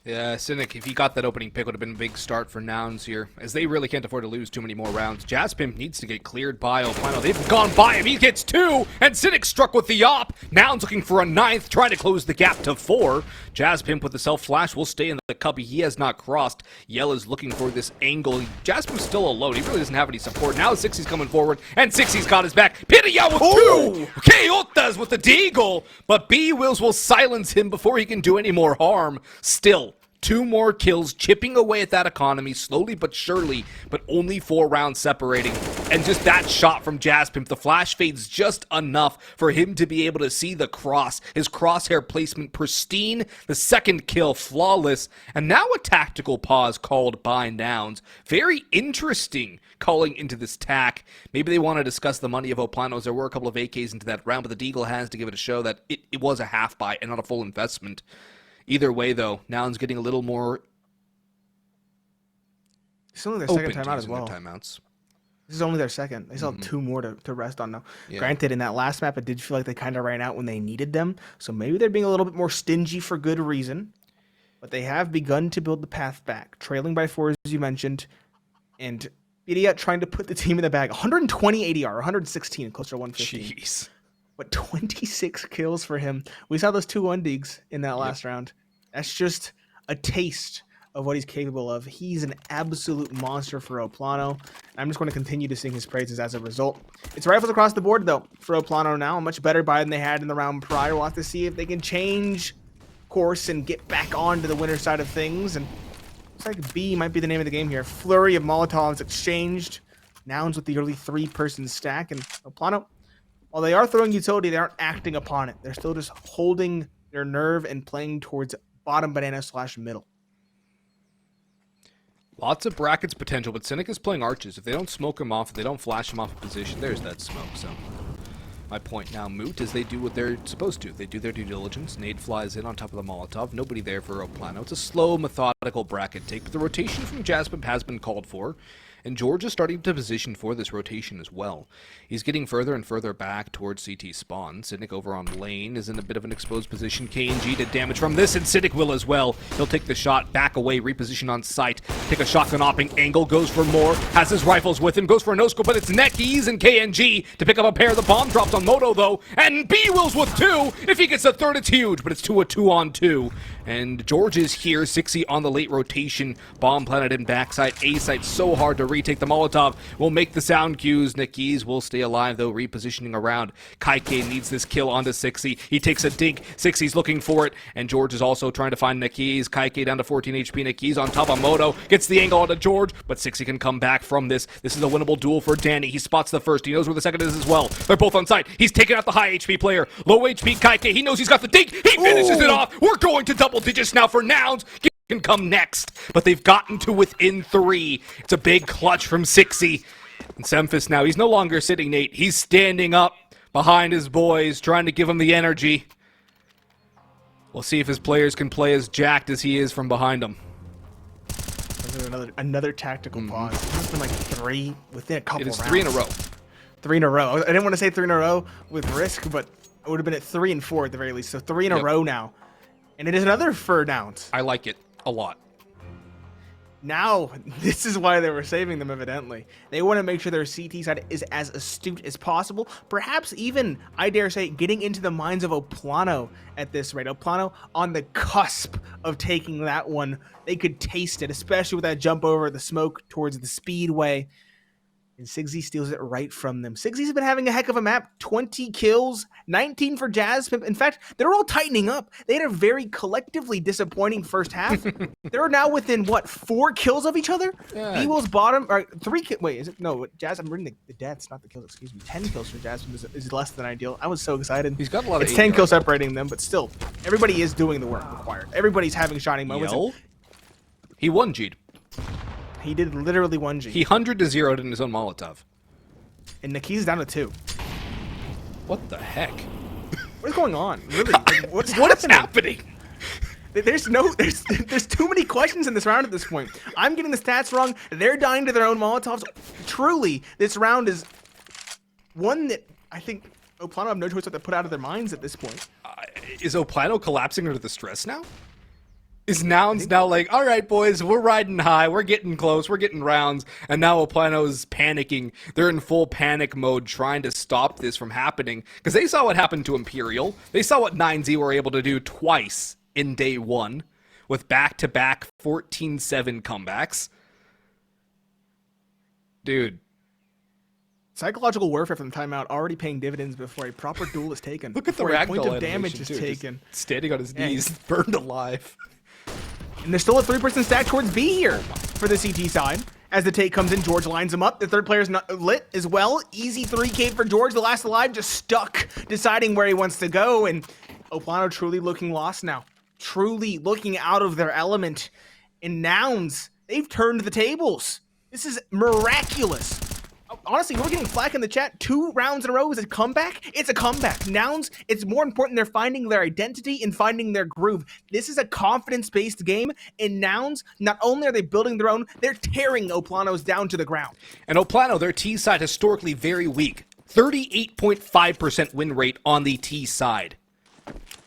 Yeah, Cynic, if he got that opening pick, would have been a big start for Nouns here, as they really can't afford to lose too many more rounds. Jazzpimp needs to get cleared by PLANO. They've gone by him. He gets 2, and Cynic struck with the op. Nouns looking for a 9th, trying to close the gap to 4. Jazzpimp with the self-flash will stay in the cubby. He has not crossed. Yell is looking for this angle. Jazzpimp's still alone. He really doesn't have any support. Now Cxzi's coming forward, and Cxzi's got his back. Pidia with 2! Keotas with the deagle, but B-Wills will silence him before he can do any more harm. Still, 2 more kills, chipping away at that economy, slowly but surely, but only 4 rounds separating. And just that shot from Jazzpimp, the flash fades just enough for him to be able to see the cross. His crosshair placement pristine, the second kill flawless, and now a tactical pause called by Nouns. Very interesting calling into this tack. Maybe they want to discuss the money of PLANO. There were a couple of AKs into that round, but the deagle has to give it a show that it was a half buy and not a full investment. Either way, though, Nouns getting a little more. It's only their second timeout as well. Timeouts. This is only their second. They still have 2 more to rest on now. Yeah. Granted, in that last map, it did feel like they kind of ran out when they needed them. So maybe they're being a little bit more stingy for good reason. But they have begun to build the path back. Trailing by 4, as you mentioned. And Pidia trying to put the team in the bag. 120 ADR, 116, closer to 115. Jeez. But 26 kills for him. We saw those 2 1-digs in that last round. That's just a taste of what he's capable of. He's an absolute monster for PLANO. I'm just going to continue to sing his praises as a result. It's rifles across the board, though, for PLANO now. A much better buy than they had in the round prior. We'll have to see if they can change course and get back onto the winner side of things. And looks like B might be the name of the game here. Flurry of Molotovs exchanged. Nouns with the early 3-person stack. And PLANO, while they are throwing utility, they aren't acting upon it. They're still just holding their nerve and playing towards bottom banana / middle. Lots of brackets potential, but Cynic is playing arches. If they don't smoke him off, if they don't flash him off of position, there's that smoke. So my point now moot is they do what they're supposed to. They do their due diligence. Nade flies in on top of the Molotov. Nobody there for PLANO. It's a slow, methodical bracket take, but the rotation from Jazzpimp has been called for. And Jeorge is starting to position for this rotation as well. He's getting further and further back towards CT spawn. Cynic over on lane is in a bit of an exposed position. kNgV did damage from this, and Cynic will as well. He'll take the shot, back away, reposition on site, take a shotgun opping angle, goes for more, has his rifles with him, goes for a no-scope, but it's NEKiZ and kNgV to pick up a pair. The bomb drops on Moto, though, and B-Wills with 2. If he gets a third, it's huge, but it's 2-on-2. And Jeorge is here. Cxzi on the late rotation. Bomb planted in backside. A site so hard to reach. 3, take the Molotov, will make the sound cues. NEKiZ will stay alive, though, repositioning around. kNgV needs this kill onto Cxzi. He takes a dink. Cxzi's looking for it, and Jeorge is also trying to find NEKiZ. kNgV down to 14 HP. NEKiZ on top of Moto. Gets the angle onto Jeorge, but Cxzi can come back from this. This is a winnable duel for Danny. He spots the first. He knows where the second is as well. They're both on site. He's taking out the high HP player. Low HP kNgV. He knows he's got the dink. He finishes it off. We're going to double digits now for Nouns. Can come next, but they've gotten to within 3. It's a big clutch from Cxzi. And Semphis now, he's no longer sitting, Nate. He's standing up behind his boys, trying to give them the energy. We'll see if his players can play as jacked as he is from behind them. Another tactical pause. It's been like 3 within a couple rounds. It is 3 in a row. 3 in a row. I didn't want to say 3 in a row with risk, but it would have been at 3 and 4 at the very least. So 3 in a row now. And it is another for Nouns. I like it a lot. Now, this is why they were saving them, evidently. They want to make sure their CT side is as astute as possible. Perhaps even, I dare say, getting into the minds of PLANO at this rate. PLANO on the cusp of taking that one. They could taste it, especially with that jump over the smoke towards the speedway. And Cxzi steals it right from them. Cxzi's been having a heck of a map. 20 kills, 19 for Jazz. In fact, they're all tightening up. They had a very collectively disappointing first half. They're now within, what, 4 kills of each other? Yeah. B-Will's bottom, or 3 kills. Wait, is it? No, Jazz, I'm reading the deaths, not the kills, excuse me. 10 kills for Jazz is less than ideal. I was so excited. He's got a lot of It's 10 kills separating them, but still, everybody is doing the work required. Everybody's having shining moments. He 1G'd. He did literally 1G. He 100 to 0'd in his own Molotov. And NEKiZ down to 2. What the heck? What is going on? Really? What is happening? There's too many questions in this round at this point. I'm getting the stats wrong. They're dying to their own Molotovs. Truly, this round is one that I think PLANO have no choice but to put out of their minds at this point. Is PLANO collapsing under the stress now? Is Nouns now like, all right, boys, we're riding high, we're getting close, we're getting rounds, and now PLANO's panicking. They're in full panic mode trying to stop this from happening, because they saw what happened to Imperial. They saw what kNgV were able to do twice in day 1 with back-to-back 14-7 comebacks. Dude. Psychological warfare from the timeout already paying dividends before a proper duel is taken. Look at the ragdoll point of damage damage is taken. Standing on his knees, burned alive. And there's still a 3-person stack towards B here for the CT side. As the take comes in, Jeorge lines him up. The third player's not lit as well. Easy 3K for Jeorge. The last alive just stuck, deciding where he wants to go. And PLANO truly looking lost now. Truly looking out of their element. And Nouns, they've turned the tables. This is miraculous. Honestly, we're getting flack in the chat. 2 rounds in a row is a comeback. It's a comeback. Nouns, it's more important they're finding their identity and finding their groove. This is a confidence-based game, and Nouns, not only are they building their own, they're tearing PLANO's down to the ground. And PLANO, their T side historically very weak. 38.5% win rate on the T side.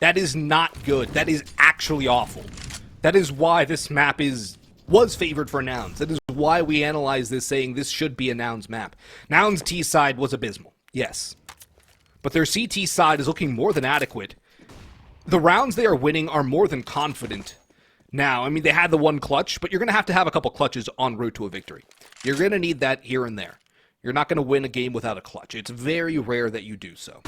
That is not good. That is actually awful. That is why this map was favored for Nouns. That is why we analyze this saying this should be a Nouns map. Nouns T side was abysmal, yes. But their CT side is looking more than adequate. The rounds they are winning are more than confident. Now, I mean, they had the one clutch, but you're going to have a couple clutches en route to a victory. You're going to need that here and there. You're not going to win a game without a clutch. It's very rare that you do so.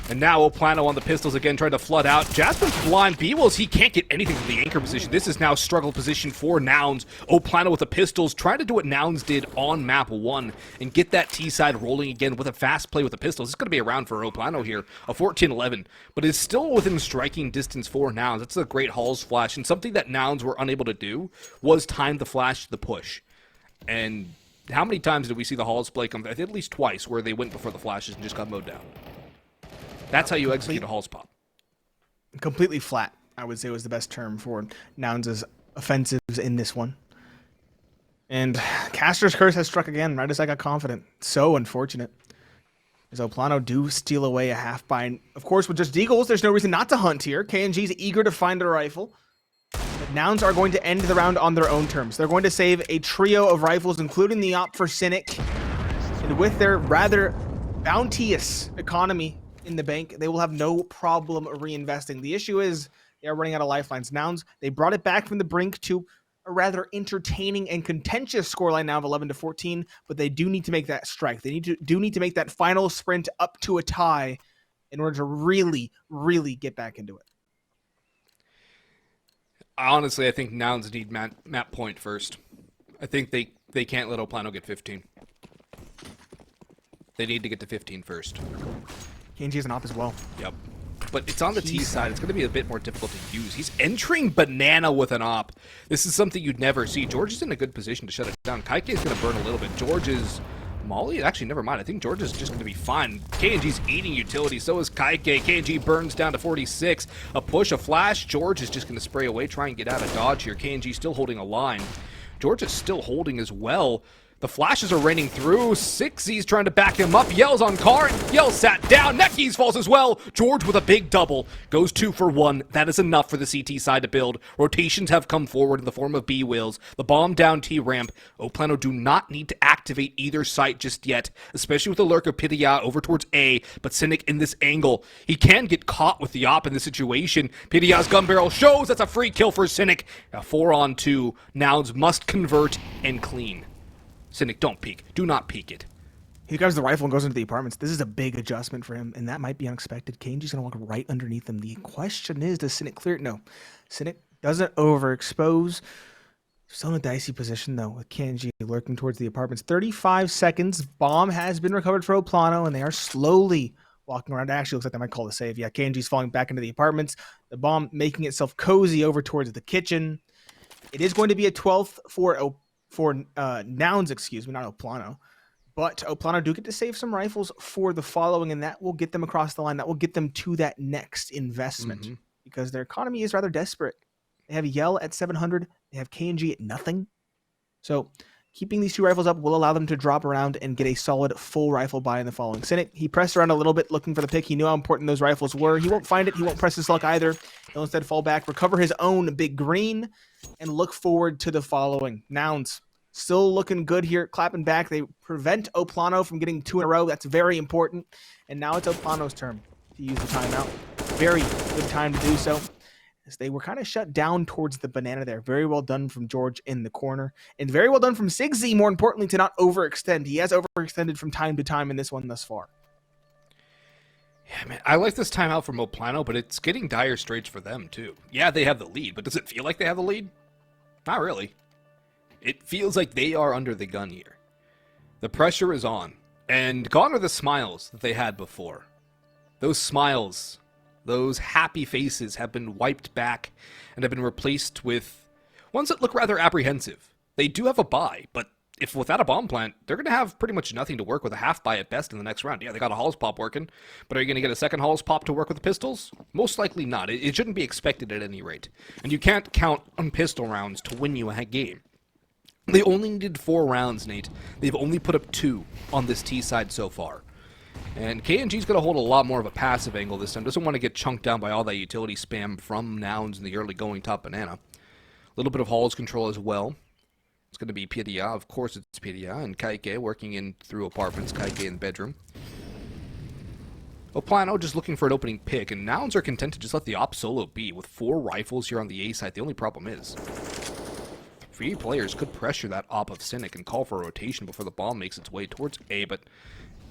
And now PLANO on the pistols again, trying to flood out. Jasper's blind. B-Wills, he can't get anything from the anchor position. This is now struggle position for Nouns. PLANO with the pistols, trying to do what Nouns did on map 1 and get that T-side rolling again with a fast play with the pistols. It's going to be a round for PLANO here, a 14-11, but it's still within striking distance for Nouns. That's a great Halls flash, and something that Nouns were unable to do was time the flash to the push. And how many times did we see the Halls play come? I think at least twice, where they went before the flashes and just got mowed down. That's how you execute a Halls pop. Completely flat, I would say, was the best term for Nouns' offensives in this one. And Caster's curse has struck again, right as I got confident. So unfortunate. As PLANO do steal away a half by, of course, with just deagles, there's no reason not to hunt here. kNgV's eager to find a rifle. But Nouns are going to end the round on their own terms. They're going to save a trio of rifles, including the op for Cynic. And with their rather bounteous economy in the bank, they will have no problem reinvesting. The issue is they are running out of lifelines. Nouns, they brought it back from the brink to a rather entertaining and contentious scoreline now of 11-14, but they do need to make that strike. They do need to make that final sprint up to a tie in order to really, really get back into it. Honestly, I think Nouns need map point first. I think they can't let PLANO get 15. They need to get to 15 first. kNgV is an op as well. Yep. But it's on the T side. It's going to be a bit more difficult to use. He's entering banana with an op. This is something you'd never see. Jeorge is in a good position to shut it down. kNgV is going to burn a little bit. Jeorge is... Molly? Actually, never mind. I think Jeorge is just going to be fine. kNgV's eating utility. So is kNgV. kNgV burns down to 46. A push, a flash. Jeorge is just going to spray away, try and get out of dodge here. kNgV still holding a line. Jeorge is still holding as well. The flashes are raining through. Cxzi's trying to back him up. Yell's on car. Yell sat down. NEKiZ falls as well. Jeorge with a big double. Goes 2 for 1. That is enough for the CT side to build. Rotations have come forward in the form of B-Wills. The bomb down T-ramp. PLANO do not need to activate either site just yet, especially with the lurk of PLANO over towards A, but Cynic in this angle. He can get caught with the op in this situation. PLANO's gun barrel shows that's a free kill for Cynic. A 4-on-2. Nouns must convert and clean. Cynic, don't peek. Do not peek it. He grabs the rifle and goes into the apartments. This is a big adjustment for him, and that might be unexpected. kNgV's going to walk right underneath him. The question is, does Cynic clear it? No. Cynic doesn't overexpose. Still in a dicey position, though, with kNgV lurking towards the apartments. 35 seconds. Bomb has been recovered for PLANO, and they are slowly walking around. It actually looks like they might call the save. Yeah, kNgV's falling back into the apartments. The bomb making itself cozy over towards the kitchen. It is going to be a 12th for Nouns, excuse me, not PLANO. But PLANO do get to save some rifles for the following, and that will get them across the line. That will get them to that next investment because their economy is rather desperate. They have Yell at 700. They have kNgV at nothing. So keeping these 2 rifles up will allow them to drop around and get a solid full rifle buy in the following. Cynic, he pressed around a little bit looking for the pick. He knew how important those rifles were. He won't find it. He won't press his luck either. He'll instead fall back, recover his own big green, and look forward to the following. Nouns still looking good here, clapping back. They prevent PLANO from getting 2 in a row. That's very important. And now it's PLANO's turn to use the timeout. Very good time to do so, as they were kind of shut down towards the banana there. Very well done from Jeorge in the corner. And very well done from Cxzi, more importantly, to not overextend. He has overextended from time to time in this one thus far. Yeah, man, I like this timeout from PLANO, but it's getting dire straits for them, too. Yeah, they have the lead, but does it feel like they have the lead? Not really. It feels like they are under the gun here. The pressure is on. And gone are the smiles that they had before. Those smiles, those happy faces have been wiped back and have been replaced with ones that look rather apprehensive. They do have a buy, but if without a bomb plant, they're going to have pretty much nothing to work with, a half buy at best in the next round. Yeah, they got a Halls pop working, but are you going to get a second Halls pop to work with the pistols? Most likely not. It shouldn't be expected at any rate. And you can't count on pistol rounds to win you a game. They only needed 4 rounds, Nate. They've only put up 2 on this T side so far. And kNgV's going to hold a lot more of a passive angle this time. Doesn't want to get chunked down by all that utility spam from Nouns in the early going top banana. A little bit of Halls control as well. It's going to be PLANO. Of course it's PLANO. And kNgV working in through apartments. kNgV in the bedroom. PLANO just looking for an opening pick. And Nouns are content to just let the op solo be. With 4 rifles here on the A side. The only problem is 3 players could pressure that op of Cynic and call for a rotation before the bomb makes its way towards A, but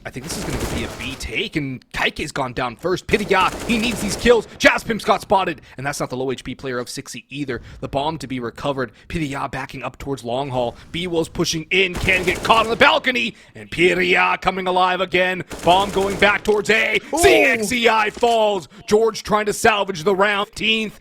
I think this is going to be a B take, and kNgV's gone down first. PLANO, he needs these kills. Jazzpimps got spotted, and that's not the low HP player of Cxzi either. The bomb to be recovered. PLANO backing up towards long haul. B-Will's pushing in, can get caught on the balcony, and PLANO coming alive again. Bomb going back towards A. Cxzi falls. Jeorge trying to salvage the round. 15th.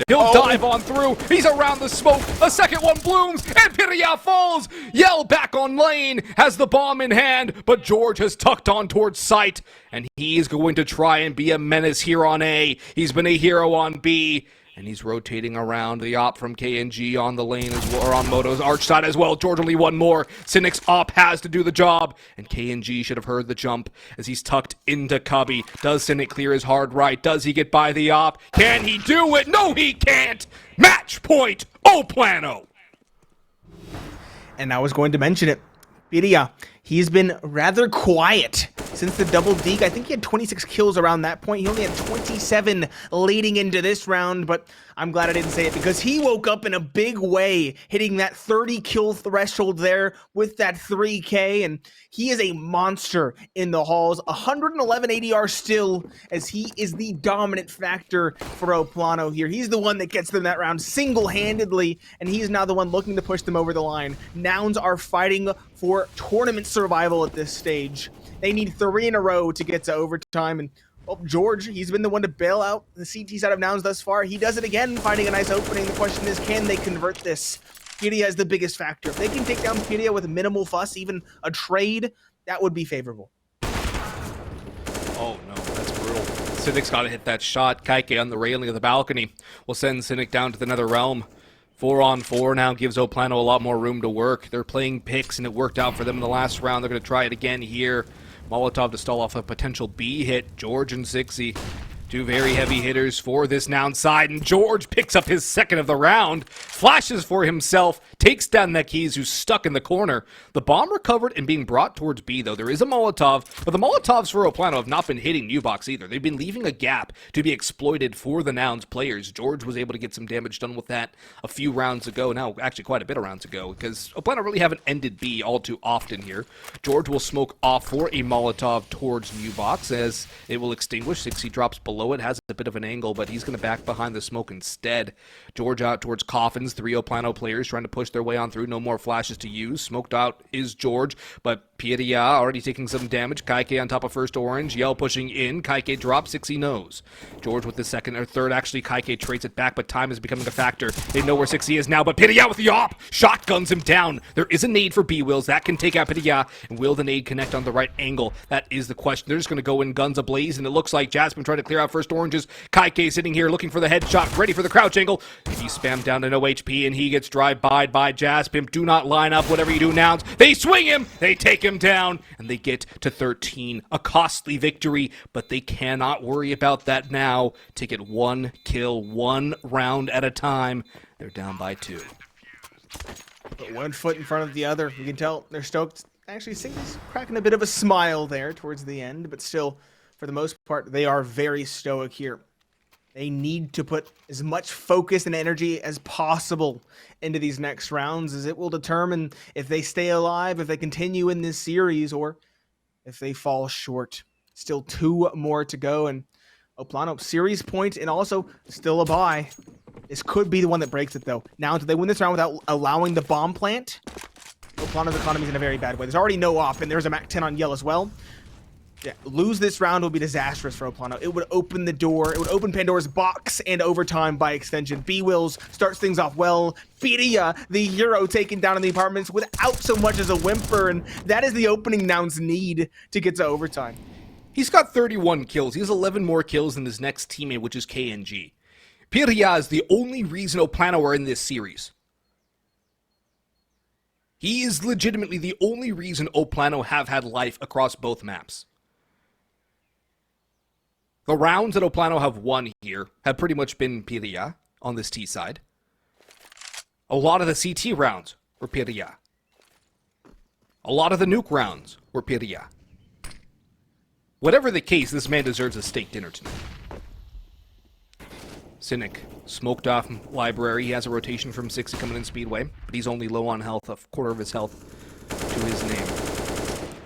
He'll dive on through. He's around the smoke. A second one blooms, and PLANO falls. Yell back on lane, has the bomb in hand, but Jeorge has tucked on towards site, and he's going to try and be a menace here on A. He's been a hero on B, and he's rotating around the op from kNgV on the lane as well, or on Moto's arch side as well. Jeorge only 1 more. Cynic's op has to do the job, and kNgV should have heard the jump as he's tucked into cubby. Does Cynic clear his hard right? Does he get by the op? Can he do it? No, he can't! Match point! PLANO! And I was going to mention it. PLANO, he's been rather quiet since the double deke. I think he had 26 kills around that point. He only had 27 leading into this round, but I'm glad I didn't say it because he woke up in a big way, hitting that 30 kill threshold there with that 3K, and he is a monster in the halls. 111 ADR still, as he is the dominant factor for PLANO here. He's the one that gets them that round single-handedly, and he's now the one looking to push them over the line. Nouns are fighting for tournament survival at this stage. They need 3 in a row to get to overtime, and well, Jeorge, he's been the one to bail out the CT side of Nouns thus far. He does it again, finding a nice opening. The question is, can they convert this? Pyria is the biggest factor. If they can take down Pyria with minimal fuss, even a trade, that would be favorable. Oh no, that's brutal. Cynic's got to hit that shot. kNgV on the railing of the balcony will send Cynic down to the nether realm. 4-on-4 now gives PLANO a lot more room to work. They're playing picks, and it worked out for them in the last round. They're going to try it again here. Molotov to stall off a potential B hit. Jeorge and Cxzi, two very heavy hitters for this Noun side, and Jeorge picks up his second of the round, flashes for himself, takes down NEKiZ, who's stuck in the corner. The bomb recovered and being brought towards B, though. There is a Molotov, but the Molotovs for PLANO have not been hitting Nubox either. They've been leaving a gap to be exploited for the Nouns players. Jeorge was able to get some damage done with that a few rounds ago, now actually quite a bit of rounds ago, because PLANO really haven't ended B all too often here. Jeorge will smoke off for a Molotov towards Nubox as it will extinguish. Cxzi drops below it, has a bit of an angle, but he's going to back behind the smoke instead. Jeorge out towards Coffins. 3 PLANO players trying to push their way on through. No more flashes to use. Smoked out is Jeorge, but Pyria already taking some damage. kNgV on top of first orange. Yell pushing in. kNgV drops. Cxzi knows. Jeorge with the second or third. Actually, kNgV trades it back, but time is becoming a factor. They know where Cxzi is now, but Pyria with the op shotguns him down. There is a nade for B-Wills. That can take out Pyria, and will the nade connect on the right angle? That is the question. They're just going to go in guns ablaze, and it looks like Jasmine trying to clear out first oranges. kNgV sitting here looking for the headshot, ready for the crouch angle. He spammed down to no HP, and he gets drive-by'd by Jaspim. Do not line up, whatever you do, Nouns. They swing him, they take him down, and they get to 13. A costly victory, but they cannot worry about that now. Take it 1 kill, 1 round at a time. They're down by 2. But 1 foot in front of the other. You can tell they're stoked. Actually, Cxzi's cracking a bit of a smile there towards the end, but still, for the most part, they are very stoic here. They need to put as much focus and energy as possible into these next rounds, as it will determine if they stay alive, if they continue in this series, or if they fall short. Still 2 more to go, and PLANO series point and also still a bye. This could be the one that breaks it, though. Now, do they win this round without allowing the bomb plant? PLANO's economy is in a very bad way. There's already no op, and there's a Mac 10 on Yell as well. Yeah, lose this round will be disastrous for PLANO. It would open the door. It would open Pandora's box and overtime by extension. B-Wills starts things off well. Pyria, the hero, taken down in the apartments without so much as a whimper, and that is the opening Nouns need to get to overtime. He's got 31 kills. He has 11 more kills than his next teammate, which is kNgV. Pyria is the only reason PLANO are in this series. He is legitimately the only reason PLANO have had life across both maps. The rounds that PLANO have won here have pretty much been Pyria on this T side. A lot of the CT rounds were Pyria. A lot of the nuke rounds were Pyria. Whatever the case, this man deserves a steak dinner tonight. Cynic, smoked off library. He has a rotation from Cxzi coming in Speedway, but he's only low on health, a quarter of his health to his name.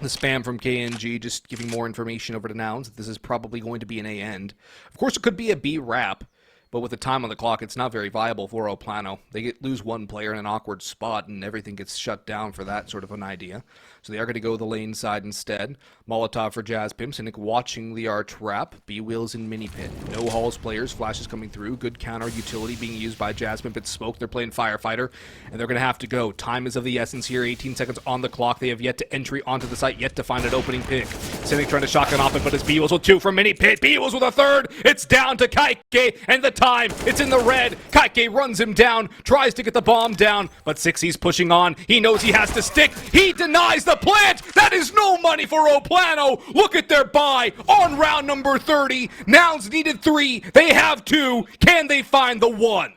The spam from kNgV just giving more information over to Nouns. This is probably going to be an A end. Of course, it could be a B wrap, but with the time on the clock, it's not very viable for PLANO. They lose 1 player in an awkward spot, and everything gets shut down for that sort of an idea. So they are going to go the lane side instead. Molotov for Jaspim. Cynic watching the arch wrap. B-Wills in mini pit. No halls players. Flashes coming through. Good counter utility being used by Jaspim. But smoke. They're playing firefighter. And they're going to have to go. Time is of the essence here. 18 seconds on the clock. They have yet to entry onto the site. Yet to find an opening pick. Cynic trying to shotgun off it, but it's B-Wills with 2 from mini pit. B-Wills with a 3rd. It's down to kNgV. And the time. It's in the red. kNgV runs him down. Tries to get the bomb down. But Cxzi's pushing on. He knows he has to stick. He denies the plant. That is no money for PLANO. Look at their buy on round number 30. Nouns needed 3. They have 2. Can they find the 1?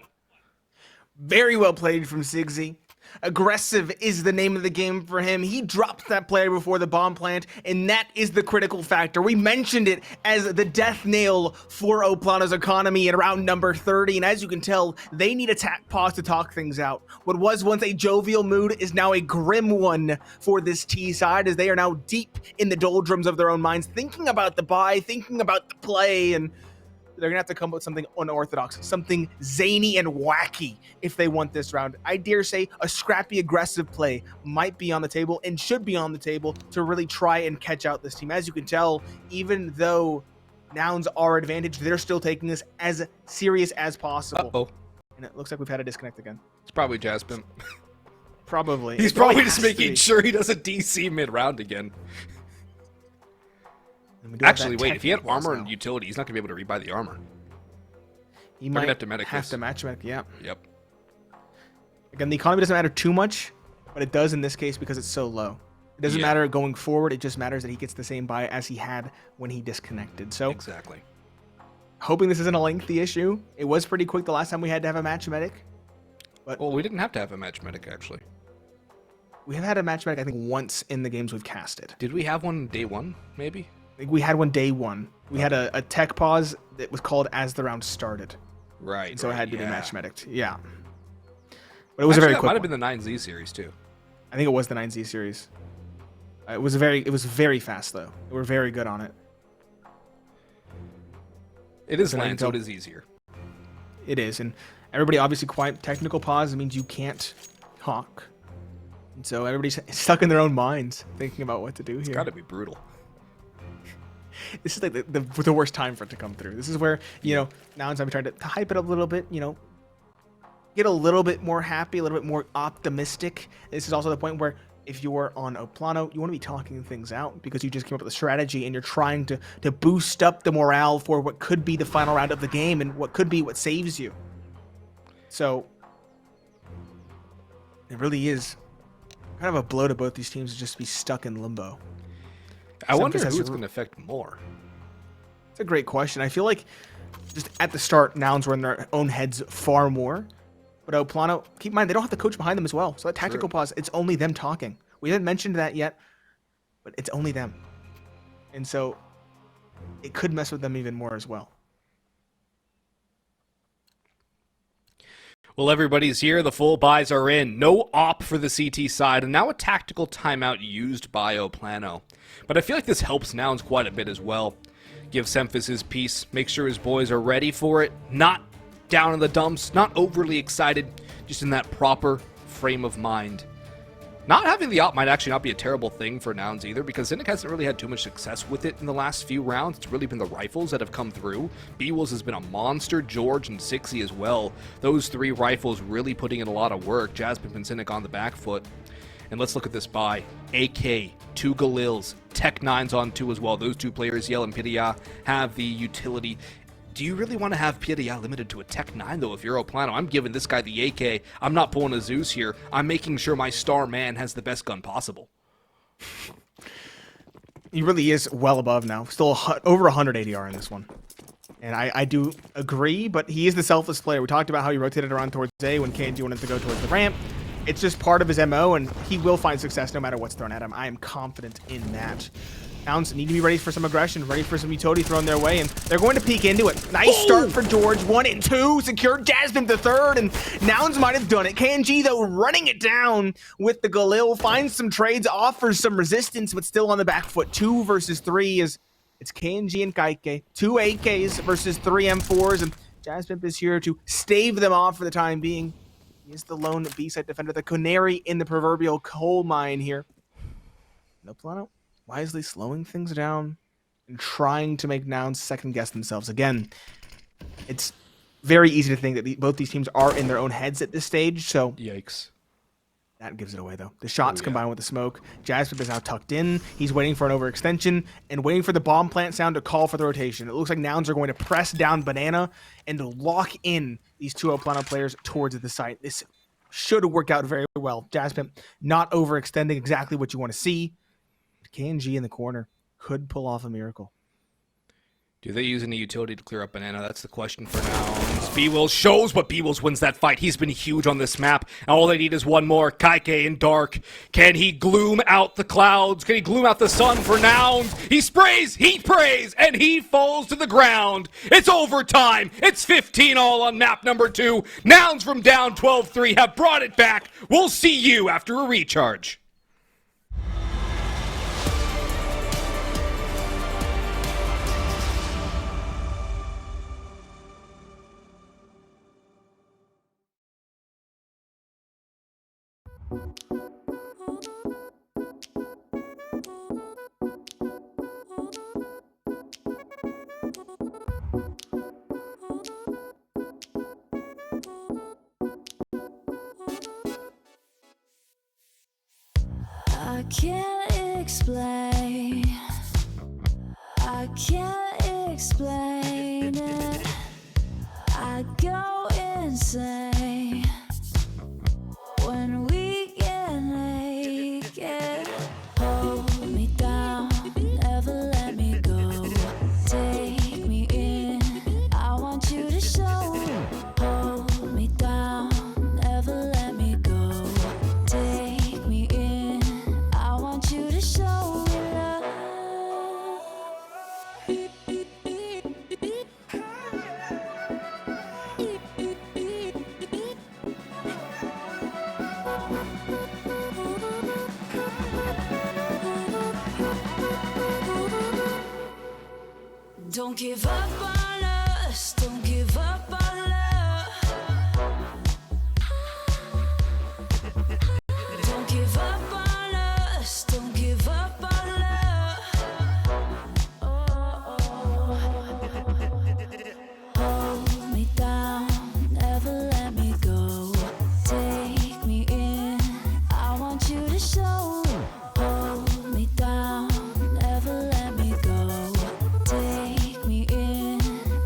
Very well played from Cxzi. Aggressive is the name of the game for him. He drops that player before the bomb plant, and that is the critical factor. We mentioned it as the death nail for PLANO's economy in round number 30, and as you can tell, they need attack pause to talk things out. What was once a jovial mood is now a grim one for this T side, as they are now deep in the doldrums of their own minds, thinking about the buy, thinking about the play, and they're going to have to come up with something unorthodox, something zany and wacky if they want this round. I dare say a scrappy, aggressive play might be on the table and should be on the table to really try and catch out this team. As you can tell, even though Nouns are advantaged, they're still taking this as serious as possible. Uh-oh. And it looks like we've had a disconnect again. It's probably Jaspin. Probably. He's probably just making sure he doesn't DC mid-round again. Actually, wait, if he had armor and utility, he's not going to be able to rebuy the armor. He might have to medic this. match medic, yeah. Yep. Again, the economy doesn't matter too much, but it does in this case because it's so low. It doesn't matter going forward, it just matters that he gets the same buy as he had when he disconnected. So, exactly. Hoping this isn't a lengthy issue. It was pretty quick the last time we had to have a match medic. But well, we didn't have to have a match medic, actually. We have had a match medic, I think, once in the games we've casted. Did we have one day one, maybe? I think we had one day one. We had a tech pause that was called as the round started. Right. And so it had to be match medic. Yeah. But it was a very quick. It might have been the 9Z series too. I think it was the 9Z series. It was very fast though. We were very good on it. It is land, so it is easier. It is, and everybody obviously quiet. Technical pause means you can't talk, and so everybody's stuck in their own minds thinking about what to do here. It's got to be brutal. This is like the worst time for it to come through. This is where, you know, Nouns, I'm trying to hype it up a little bit, you know, get a little bit more happy, a little bit more optimistic. This is also the point where if you're on PLANO, you want to be talking things out because you just came up with a strategy and you're trying to boost up the morale for what could be the final round of the game and what could be what saves you. So it really is kind of a blow to both these teams to just be stuck in limbo. I wonder who it's going to affect more. It's a great question. I feel like just at the start, Nouns were in their own heads far more. But PLANO, keep in mind, they don't have the coach behind them as well. So that tactical pause, it's only them talking. We haven't mentioned that yet, but it's only them. And so it could mess with them even more as well. Well, everybody's here. The full buys are in. No op for the CT side, and now a tactical timeout used by PLANO. But I feel like this helps Nouns quite a bit as well. Gives Semphis his piece, make sure his boys are ready for it, not down in the dumps, not overly excited, just in that proper frame of mind. Not having the op might actually not be a terrible thing for Nouns either, because cynic hasn't really had too much success with it in the last few rounds. It's really been the rifles that have come through. B-Wolves has been a monster, Jeorge and Cxzi as well. Those three rifles really putting in a lot of work. Jasmine and cynic on the back foot. And let's look at this buy. AK, 2 Galils, Tech 9s on 2 as well. Those two players, Yell and Pidia, have the utility. Do you really want to have Pidia limited to a Tech 9, though, if you're PLANO? I'm giving this guy the AK. I'm not pulling a Zeus here. I'm making sure my star man has the best gun possible. He really is well above now. Still over 100 ADR in this one. And I do agree, but he is the selfless player. We talked about how he rotated around towards A when kNgV wanted to go towards the ramp. It's just part of his MO, and he will find success no matter what's thrown at him. I am confident in that. Nouns need to be ready for some aggression, ready for some utility thrown their way, and they're going to peek into it. Nice start for Jeorge. 1 and 2. Secured Jasmine the third, and Nouns might have done it. kNgV, though, running it down with the Galil. Finds some trades, offers some resistance, but still on the back foot. 2 versus 3 is it's kNgV and Kaike. 2 AKs versus 3 M4s, and Jasmine is here to stave them off for the time being. He is the lone B-side defender, the canary in the proverbial coal mine here. No PLANO wisely slowing things down and trying to make Nouns second guess themselves. Again, it's very easy to think that both these teams are in their own heads at this stage, so yikes. That gives it away, though. The shots combined with the smoke. Jasmine is now tucked in. He's waiting for an overextension and waiting for the bomb plant sound to call for the rotation. It looks like Nouns are going to press down Banana and lock in these two PLANO players towards the site. This should work out very well. Jasmine not overextending, exactly what you want to see. kNgV in the corner could pull off a miracle. Do they use any utility to clear up Banana? That's the question for now. B-Wills shows, but B-Wills wins that fight. He's been huge on this map. And all they need is one more. kNgV in dark. Can he gloom out the clouds? Can he gloom out the sun for Nouns? He sprays, he prays, and he falls to the ground. It's overtime. It's 15 all on map number 2. Nouns from down 12-3 have brought it back. We'll see you after a recharge. I can't explain. I can't explain it. I go insane when we get naked. Hold me down, never let me go. Take me in, I want you to show. Hold me down, never let me go. Take me in, I want you to show me love. Don't give up on us, don't give up on love. Don't give up on us, don't give up on love. Hold me down, never let me go. Take me in, I want you to show. Hold me down, never let me go. Take me in,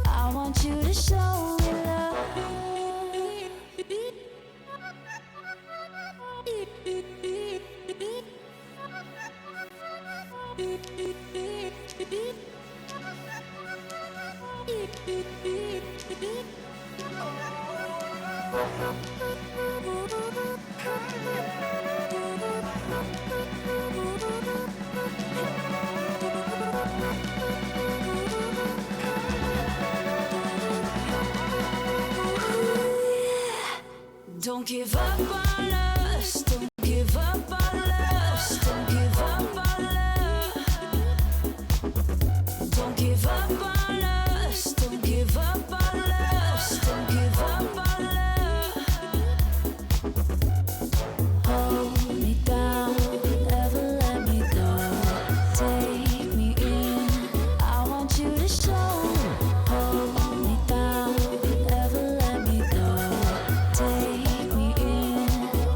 I want you to show me love. Don't give up on us, don't give up on us, don't give up on love. Don't give up on us, don't give up on us, don't give up on love. Hold me down, never let me go. Take me in, I want you to show. Hold me down, never let me go. Take me in,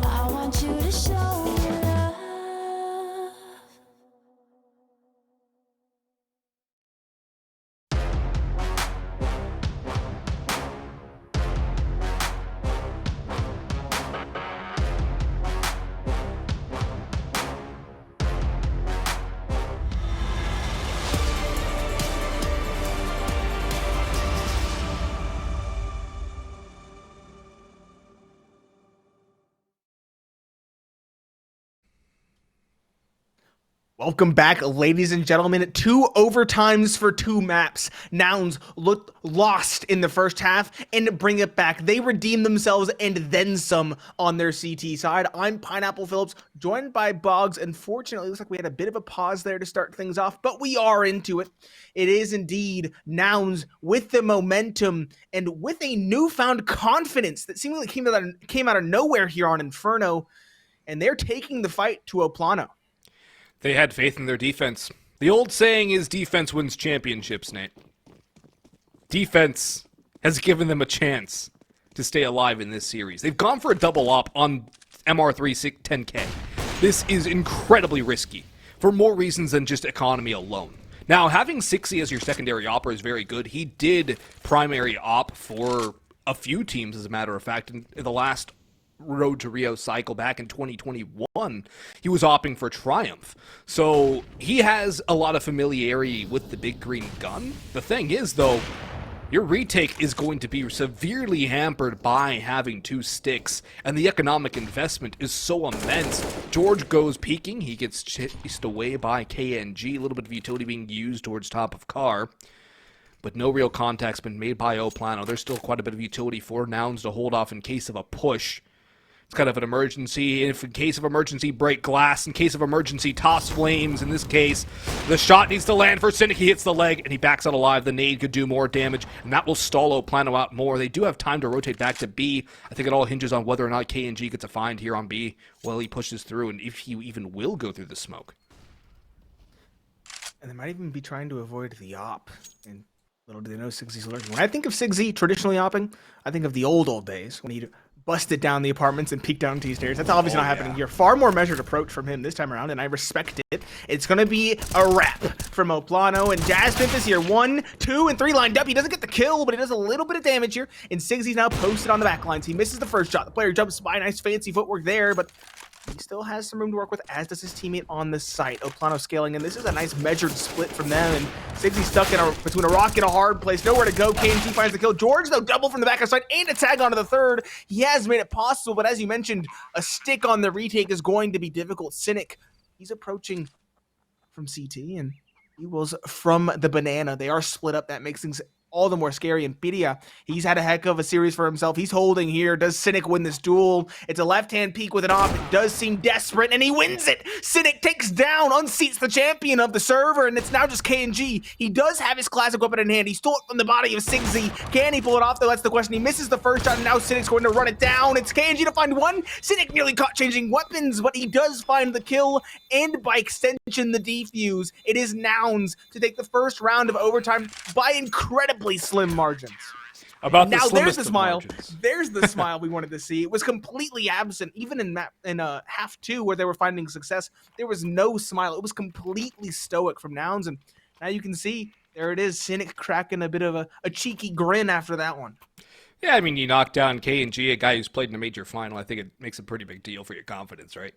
I want you to show me love. Welcome back, ladies and gentlemen. 2 overtimes for 2 maps. Nouns looked lost in the first half and bring it back. They redeem themselves and then some on their CT side. I'm Pineapple Phillips, joined by Boggs. Unfortunately, it looks like we had a bit of a pause there to start things off, but we are into it. It is indeed Nouns with the momentum and with a newfound confidence that seemingly came out of nowhere here on Inferno, and they're taking the fight to a PLANO. They had faith in their defense. The old saying is defense wins championships, Nate. Defense has given them a chance to stay alive in this series. They've gone for a double op on MR3 10K. This is incredibly risky for more reasons than just economy alone. Now, having Cxzi as your secondary opper is very good. He did primary op for a few teams, as a matter of fact, in the last Road to Rio cycle back in 2021, he was opting for Triumph. So he has a lot of familiarity with the big green gun. The thing is, though, your retake is going to be severely hampered by having 2 sticks, and the economic investment is so immense. Jeorge goes peeking, he gets chased away by kNgV, a little bit of utility being used towards top of car, but no real contact's been made by PLANO. There's still quite a bit of utility for Nouns to hold off in case of a push. It's kind of an emergency. If in case of emergency, break glass. In case of emergency, toss flames. In this case, the shot needs to land for Cynic. He hits the leg, and he backs out alive. The nade could do more damage, and that will stall PLANO out more. They do have time to rotate back to B. I think it all hinges on whether or not kNgV gets a find here on B while he pushes through, and if he even will go through the smoke. And they might even be trying to avoid the op. And little do they know Cxzi's lurking. When I think of Cxzi traditionally opping, I think of the old days when he'd busted down the apartments and peeked down T-stairs. That's obviously not happening here. Far more measured approach from him this time around, and I respect it. It's going to be a wrap from PLANO, and Jazzpimp is here. 1, 2, and 3 lined up. He doesn't get the kill, but he does a little bit of damage here, and Cxzi's now posted on the back lines. He misses the first shot. The player jumps by. Nice fancy footwork there, but he still has some room to work with, as does his teammate on the site. PLANO scaling, and this is a nice measured split from them, and Cxzi stuck in between a rock and a hard place. Nowhere to go. kNgV finds the kill. Jeorge, though, double from the back of side and a tag onto the third. He has made it possible, but as you mentioned, a stick on the retake is going to be difficult. Cynic, he's approaching from CT, and he was from the banana. They are split up. That makes things all the more scary. And Piria, he's had a heck of a series for himself. He's holding here. Does Cynic win this duel? It's a left-hand peek with an op. It does seem desperate, and he wins it. Cynic takes down, unseats the champion of the server, and it's now just kNgV. He does have his classic weapon in hand. He stole it from the body of Cxzi. Can he pull it off, though? That's the question. He misses the first shot, and now Cynic's going to run it down. It's kNgV to find one. Cynic nearly caught changing weapons, but he does find the kill, and by extension, the defuse. It is Nouns to take the first round of overtime by incredibly slim margins. About now, the there's the smile. margins. There's the smile we wanted to see. It was completely absent, even in half 2, where they were finding success. There was no smile. It was completely stoic from Nouns, and now you can see there it is. Cynic cracking a bit of a cheeky grin after that one. Yeah, I mean, you knock down kNgV, a guy who's played in a major final. I think it makes a pretty big deal for your confidence, right?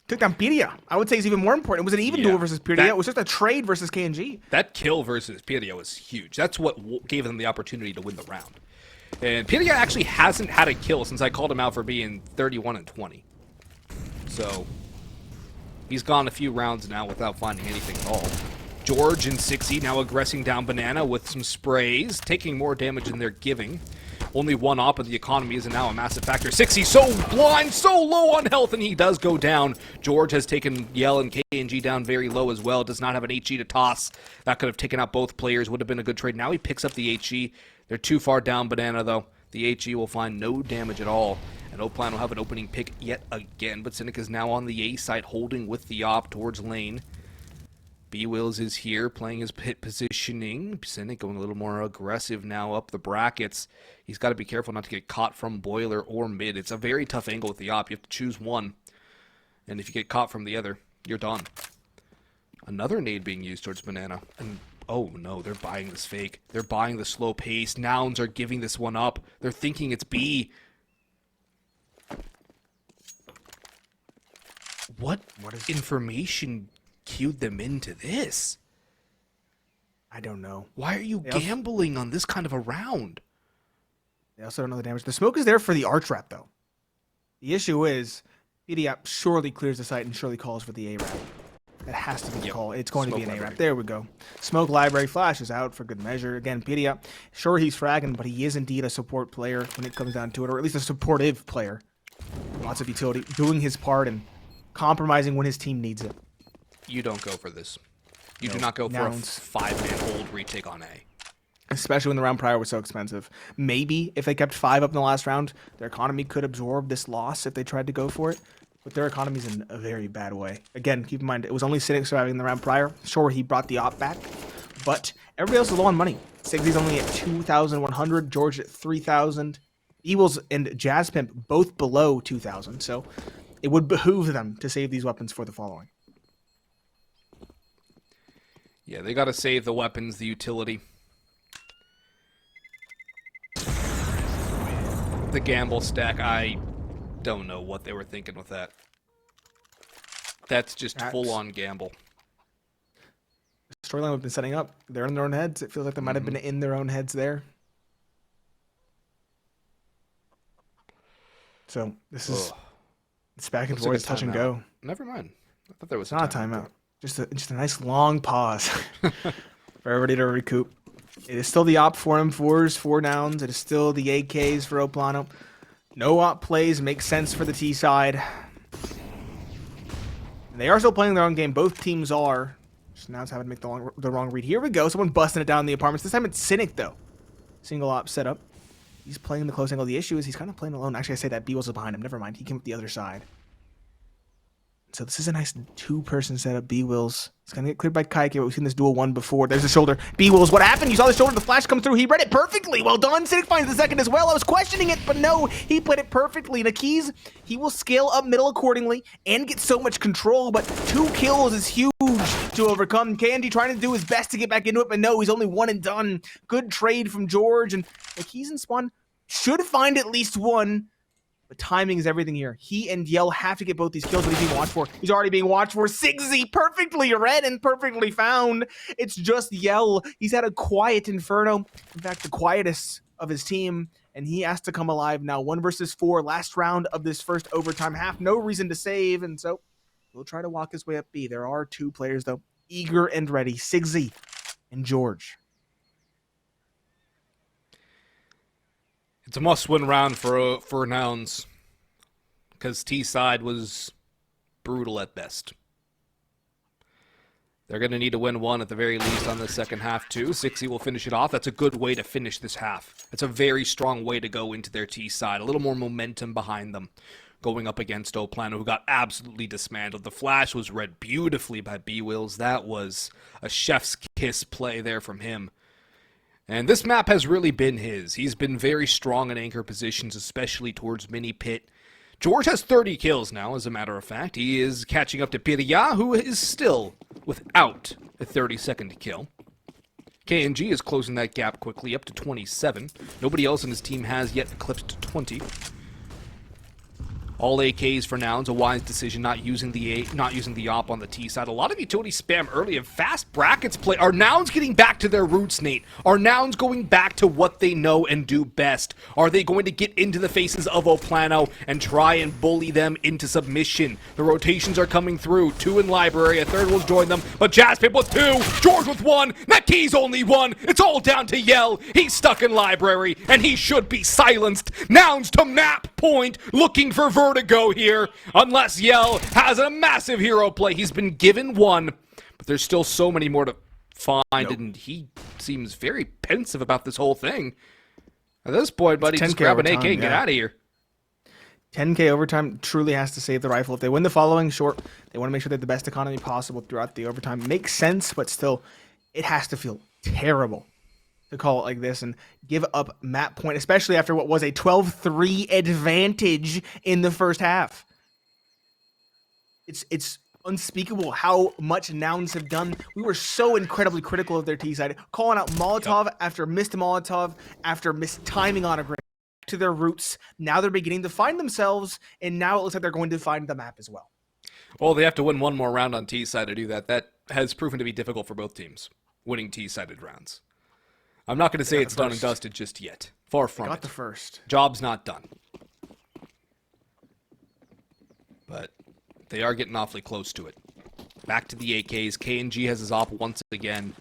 Took down Piria. I would say it's even more important. It was an even duel versus Piria. It was just a trade versus kNgV. That kill versus Piria was huge. That's what gave them the opportunity to win the round. And Piria actually hasn't had a kill since I called him out for being 31 and 20. So he's gone a few rounds now without finding anything at all. Jeorge and Cxzi now aggressing down banana with some sprays, taking more damage than they're giving. Only one op of the economy is now a massive factor. Cxzi so blind, so low on health, and he does go down. Jeorge has taken Yell and kNgV down very low as well. Does not have an HE to toss. That could have taken out both players. Would have been a good trade. Now he picks up the HE. They're too far down banana, though. The HE will find no damage at all. And PLANO will have an opening pick yet again. But Cynic is now on the A site, holding with the op towards lane. B-Wills is here, playing his pit positioning. Cynic going a little more aggressive now up the brackets. He's got to be careful not to get caught from boiler or mid. It's a very tough angle with the op. You have to choose one. And if you get caught from the other, you're done. Another nade being used towards banana. And oh no, they're buying this fake. They're buying the slow pace. Nouns are giving this one up. They're thinking it's B. What information cued them into this? I don't know. Why are you gambling on this kind of a round? They also don't know the damage. The smoke is there for the arch wrap, though. The issue is, PDAP surely clears the site and surely calls for the A-wrap. That has to be the call. It's going to be an A-wrap. There we go. Smoke library flash is out for good measure. Again, PDAP, sure he's fragging, but he is indeed a support player when it comes down to it, or at least a supportive player. Lots of utility, doing his part and compromising when his team needs it. You don't go for this. You do not go for a 5-man hold retake on A. Especially when the round prior was so expensive. Maybe if they kept 5 up in the last round, their economy could absorb this loss if they tried to go for it. But their economy's in a very bad way. Again, keep in mind, it was only Cynic surviving the round prior. Sure, he brought the op back, but everybody else is low on money. Cxzi's only at 2,100, Jeorge at 3,000. Evils and Jazzpimp both below 2,000, so it would behoove them to save these weapons for the following. Yeah, they got to save the weapons, the utility. the gamble stack, I don't know what they were thinking with that. That's just full-on gamble. The storyline we've been setting up, they're in their own heads. It feels like they might have been in their own heads there. So this is it's back and forth, touch and go. Never mind. I thought there was not a timeout. Just a nice long pause for everybody to recoup. It is still the op for M4s, 4 Nouns. It is still the AKs for PLANO. No op plays make sense for the T side. And they are still playing their own game. Both teams are. Just Nouns having to make the wrong read. Here we go. Someone busting it down in the apartments. This time it's Cynic, though. Single op setup. He's playing the close angle. The issue is he's kind of playing alone. Actually, I say that B was behind him. Never mind. He came up the other side. So this is a nice 2-person setup. B-Wills. It's going to get cleared by kNgV. We've seen this duel one before. There's the shoulder. B-Wills. What happened? You saw the shoulder. The flash come through. He read it perfectly. Well done. Cynic finds the second as well. I was questioning it, but no. He played it perfectly. NEKiZ, he will scale up middle accordingly and get so much control, but 2 kills is huge to overcome. kNgV trying to do his best to get back into it, but no. He's only one and done. Good trade from Jeorge, and NEKiZ and Spawn should find at least one. But timing is everything here. He and Yell have to get both these kills. What he's being watched for? He's already being watched for. Cxzi perfectly read and perfectly found. It's just Yell. He's had a quiet Inferno. In fact, the quietest of his team. And he has to come alive now. 1 versus 4. Last round of this first overtime half. No reason to save. And so we'll try to walk his way up B. There are 2 players, though. Eager and ready. Cxzi and Jeorge. It's a must-win round for Nouns, because T-side was brutal at best. They're going to need to win 1 at the very least on the second half, too. Cxzi will finish it off. That's a good way to finish this half. It's a very strong way to go into their T-side. A little more momentum behind them going up against PLANO, who got absolutely dismantled. The flash was read beautifully by B-Wills. That was a chef's kiss play there from him. And this map has really been his. He's been very strong in anchor positions, especially towards mini pit. Jeorge has 30 kills now, as a matter of fact. He is catching up to Pirya, who is still without a 30-second kill. kNgV is closing that gap quickly, up to 27. Nobody else in his team has yet eclipsed 20. All AKs for Nouns, a wise decision, not using the op on the T side. A lot of utility spam early and fast brackets play. Are Nouns getting back to their roots, Nate? Are Nouns going back to what they know and do best? Are they going to get into the faces of PLANO and try and bully them into submission? The rotations are coming through. 2 in library, a 3rd will join them, but Jaspip with 2, Jeorge with 1, NEKiZ only 1. It's all down to Yell. He's stuck in library, and he should be silenced. Nouns to map point, looking for Vertigo here, unless Yell has a massive hero play. He's been given 1, but there's still so many more to find, and he seems very pensive about this whole thing. At this point, buddy, just grab an AK and get out of here. 10k overtime truly has to save the rifle. If they win the following short, they want to make sure they have the best economy possible throughout the overtime. Makes sense, but still, it has to feel terrible to call it like this and give up map point, especially after what was a 12-3 advantage in the first half. It's unspeakable how much Nouns have done. We were so incredibly critical of their T side, calling out Molotov after missed Molotov, after missed timing on a grenade. To their roots. Now they're beginning to find themselves, and now it looks like they're going to find the map as well. Well, they have to win 1 more round on T-side to do that. That has proven to be difficult for both teams, winning T-sided rounds. I'm not going to say it's done and dusted just yet. Far from it. Got the first. Job's not done. But they are getting awfully close to it. Back to the AKs. kNgV has his op once again.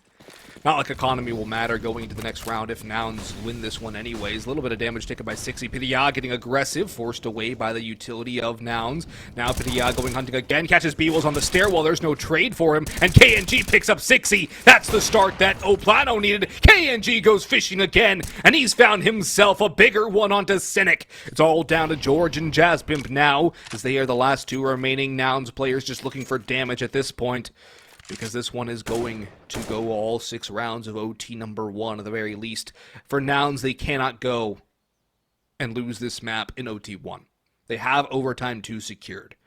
Not like economy will matter going into the next round if Nouns win this one anyways. A little bit of damage taken by Cxzi. Pirya getting aggressive, forced away by the utility of Nouns. Now Pirya going hunting again, catches B-Wills on the stairwell. There's no trade for him, and kNgV picks up Cxzi. That's the start that PLANO needed. kNgV goes fishing again, and he's found himself a bigger one onto Cynic. It's all down to Jeorge and Jaspimp now, as they are the last 2 remaining Nouns players just looking for damage at this point. Because this one is going to go all 6 rounds of OT number 1 at the very least. For Nouns, they cannot go and lose this map in OT 1. They have overtime 2 secured.